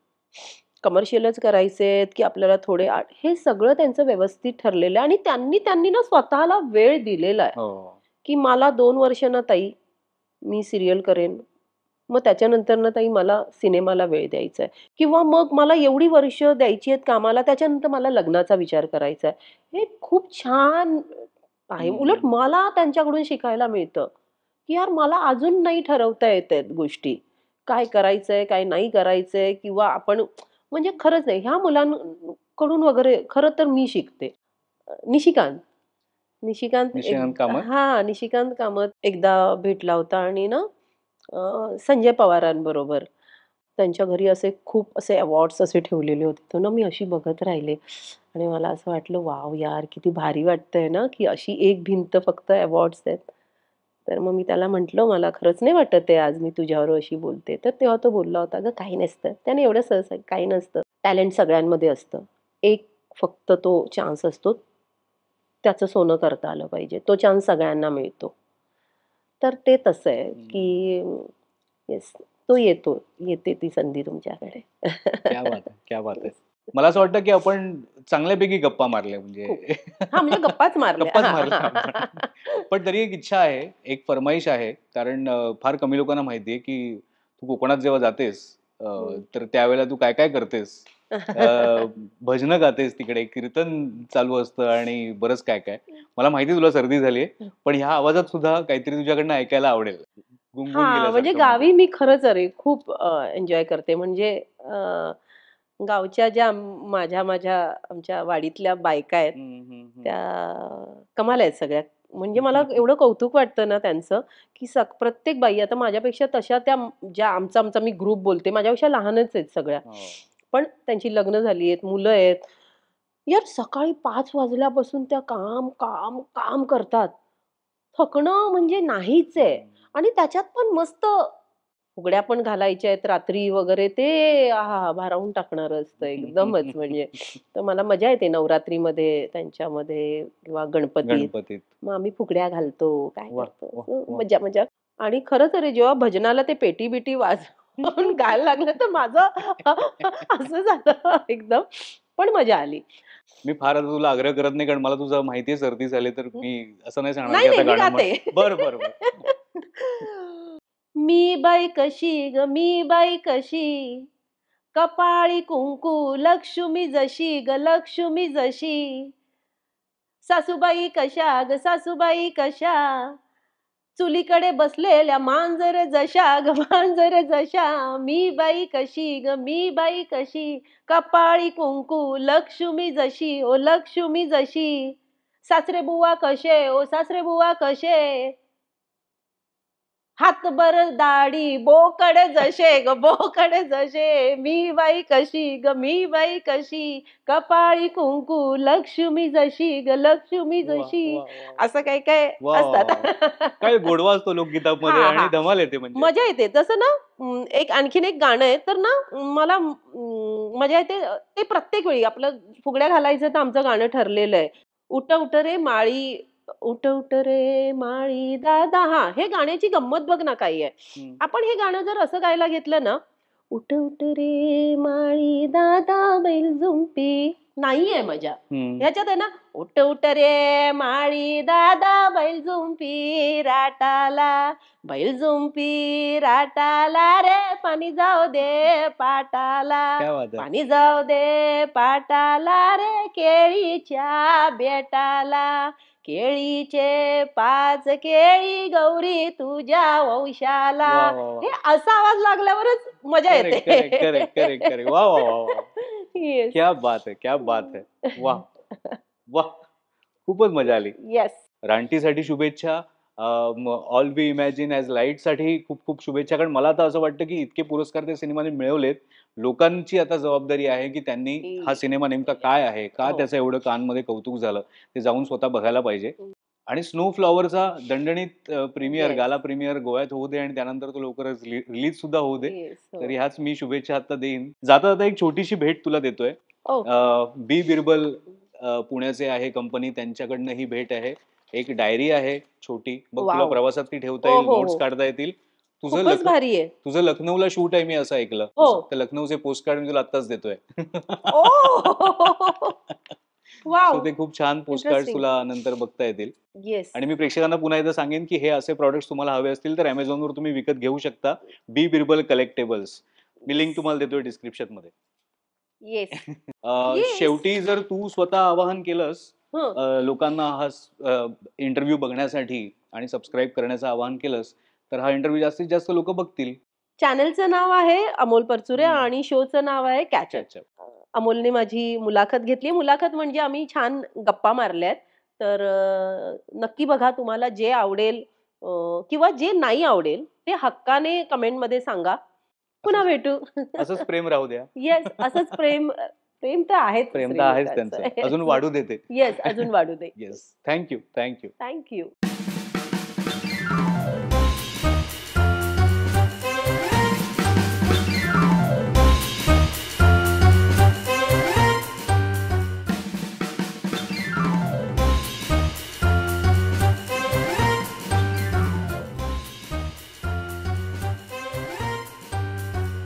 कमर्शियलच करायचेत, की आपल्याला थोडे हे सगळं त्यांचं व्यवस्थित ठरलेलं आहे आणि त्यांनी त्यांनी ना स्वतःला वेळ दिलेला आहे, हो. की मला 2 वर्ष ना ताई, मी सीरियल करेन. मग त्याच्यानंतर ना ताई मला सिनेमाला वेळ द्यायचा आहे किंवा मग मला एवढी वर्ष द्यायची आहेत कामाला, त्याच्यानंतर मला लग्नाचा विचार करायचा आहे. हे खूप छान आहे. उलट हं. मला त्यांच्याकडून शिकायला मिळतं, की यार मला अजून नाही ठरवता येतायत गोष्टी. काय करायचंय, काय नाही करायचंय किंवा आपण म्हणजे खरंच आहे ह्या मुलांकडून वगैरे खरं तर मी शिकते. निशिकांत. निशिकांत एक निशिकांत कामत. निशिकांत कामत एकदा भेटला होता आणि ना संजय पवारांबरोबर. त्यांच्या घरी असे खूप असे अवॉर्ड्स असे ठेवलेले होते. तर ना मी अशी बघत राहिले आणि मला असं वाटलं, "वॉव! यार किती भारी वाटतंय ना, की अशी एक भिंत फक्त अवॉर्ड्स आहेत." तर मग मी त्याला म्हटलं, "मला खरंच नाही वाटत आहे आज मी तुझ्याबरोबर अशी बोलते." तर तेव्हा तो बोलला होता, "अगं काही नसतं." त्याने एवढं सहज काही नसतं. टॅलेंट सगळ्यांमध्ये असतं. एक फक्त तो चान्स असतो. त्याचं सोनं करता आलं पाहिजे. तो चान्स सगळ्यांना मिळतो. तर ते तसं आहे, हं. की येस, तो येतो. येते ती संधी तुमच्याकडे. क्या बात है! क्या बात है! मला असं वाटतं, की आपण चांगल्यापैकी गप्पा मारल्या खूप. म्हणजे म्हणजे गप्पाच मारल्या. गप्पाच मारल्या आपण. पण तरी एक इच्छा आहे, एक फर्माईश आहे. कारण फार कमी लोकांना माहिती आहे, की तू कोकणात जेव्हा जातेस अ, हं. तर त्यावेळेला तू काय-काय करतेस? अ, भजनं गातेस तिकडे, कीर्तन चालू असतं आणि बरंच काय-काय. मला माहिती आहे तुला सर्दी झाली आहे, पण ह्या आवाजात सुद्धा काहीतरी तुझ्याकडनं ऐकायला आवडेल. गुणगुण म्हणजे गेल्यासारखं म्हणजे. गावी मी खरंच अरे खूप एन्जॉय करते. म्हणजे गावच्या ज्या माझ्या माझ्या आमच्या वाडीतल्या बायका आहेत, हं, हं, हं. त्या कमाल आहेत सगळ्या. म्हणजे मला एवढं कौतुक वाटतं ना त्यांचं, की प्रत्येक बाई आता माझ्यापेक्षा तशा त्या ज्या आमचा आमचा मी ग्रुप बोलते, माझ्यापेक्षा लहानच आहेत सगळ्या. हो. पण त्यांची लग्न झाली आहेत, मुलं आहेत. यार सकाळी 5 वाजल्यापासून त्या काम, काम, काम करतात. थकणं म्हणजे नाहीच आहे हं. आणि त्याच्यात पण मस्त फुगड्या पण घालायच्या आहेत रात्री वगैरे, ते आहा भारावून टाकणारं असतं एकदमच म्हणजे. तर मला मजा येते नवरात्रीमध्ये त्यांच्यामध्ये किंवा गणपतीत. गणपतीत. मग आम्ही फुगड्या घालतो, काय वा करतो, वा असं वा. मजा मजा. आणि खरं तर जेव्हा भजनाला ते पेटी-बिटी वाजवून गायला लागलं तर माझं असं झालं एकदम. पण मजा आली. मी फार आता तुला आग्रह करत नाही, कारण मला तुझं माहितीये सर्दी झाली, तर हं. मी असं नाही सांगणार की नाही, आता नाही मी गाणं म्हण. गाते. बरं, बरं, बरं. मी बाई कशी ग मी बाई कशी, कपाळी कुंकू लक्ष्मी जशी ग लक्ष्मी जशी, सासूबाई कशा ग सासूबाई कशा, चुलीकडे बसलेल्या मांजर जशा ग मांजर जशा, मी बाई कशी ग मी बाई कशी, कपाळी कुंकू लक्ष्मी जशी ओ लक्ष्मी जशी, सासरे बुवा कसे ओ सासरे बुवा कसे, हातभर दाढी बोकड जसे ग बोकड जसे, मी बाई कशी ग मी बाई कशी, कपाळी कुंकू लक्ष्मी जशी ग लक्ष्मी वा जशी. वा वा असं काही काय वा वा असतात. वा. काय गोडवा असतो लोकगीतामध्ये हा आणि हा धमाल येते म्हणजे. मजा येते तसं ना. एक आणखीन एक गाणं आहे तर ना, मला मजा येते. ते प्रत्येक वेळी आपलं फुगड्या घालायचं तर आमचं गाणं ठरलेलं आहे. उठ उठ रे माळी, उठ उठ रे माळी दादा. हा हे गाण्याची गंमत बघ ना काही आहे. हम्म. आपण हे गाणं जर असं गायला घेतलं ना, उठ उठ रे माळी दादा बैल जुंपी, नाहीये मजा. हम्म. ह्याच्यात आहे ना, उठ उठ रे माळी दादा बैल जुंपी राटाला, बैल जुंपी राटाला रे, पाणी जाऊ दे पाटाला, क्या बात आहे. पाणी जाऊ दे पाटाला रे, केळीच्या बेटाला, केळीचे 5 केळी गौरी तुझ्या वंशाला. वा वा वा. हे असा आवाज लागल्यावरच मजा करेक्ट येते. Correct correct correct correct. वा वा वा वा. येस. क्या बात है, क्या बात है. वा वा. खूपच मजा आली. येस. रानटीसाठी शुभेच्छा. ऑल वी इमॅजिन ॲज लाईटसाठी खूप खूप शुभेच्छा. कारण मला आता असं वाटतं की इतके पुरस्कार त्या सिनेमाने मिळवलेत. लोकांची आता जबाबदारी आहे की त्यांनी हा सिनेमा नेमका काय आहे, का हो. त्याचं एवढं कानमध्ये कौतुक झालं, ते जाऊन स्वतः बघायला पाहिजे. आणि स्नो फ्लॉवरचा दणदणीत प्रीमियर, येस. गाला प्रीमियर गोव्यात होऊ दे आणि त्यानंतर तो लवकरच रिलीज सुद्धा होऊ दे. येस. तर ह्याच मी शुभेच्छा आता देईन. जाता जाता एक छोटीशी भेट तुला देतोय. ओ. बी बिरबल पुण्याचे आहे कंपनी, त्यांच्याकडनं ही भेट आहे. एक डायरी आहे छोटी, बघ तुला वॉव! प्रवासात ती ठेवता हो, येईल, हो, नोट्स हो. काढता येतील. खूपच भारी आहे. तुझं लखनौला शूट आहे मी असं ऐकलं. हो. तर लखनौचे पोस्ट कार्ड मी तुला आत्ताच देतोय. ओह! वॉव! सो ते खूप छान पोस्ट कार्ड इंटरेस्टिंग. तुला नंतर बघता येतील. येस. आणि मी प्रेक्षकांना पुन्हा एकदा सांगेन की हे असे प्रॉडक्ट्स तुम्हाला हवे असतील तर Amazonवर तुम्ही विकत घेऊ शकता. बी बिरबल कलेक्टेबल्स. मी लिंक तुम्हाला देतोय डिस्क्रिप्शनमध्ये. येस. येस. शेवटी जर तू स्वतः आवाहन केलंस हं. लोकांना हा इंटरव्ह्यू बघण्यासाठी आणि सबस्क्राईब करण्याचं आवाहन केलंस, तर हा इंटरव्ह्यू जास्तीत जास्त लोक बघतील. चॅनलचं नाव आहे अमोल परचुरे हं. आणि शोचं नाव आहे कॅच अप. अमोलने माझी मुलाखत घेतली. मुलाखत म्हणजे आम्ही छान गप्पा मारल्यात. तर नक्की बघा. तुम्हाला जे आवडेल किंवा जे नाही आवडेल ते हक्काने कमेंटमध्ये सांगा. पुन्हा भेटू. असंच प्रेम राहू द्या. येस. असंच प्रेम. प्रेम तर आहेच प्रेम तर आहेच त्यांचं. श्रीमुखाचं. अजून वाढू देते. येस. अजून वाढू दे. Yes. Thank you. Thank you.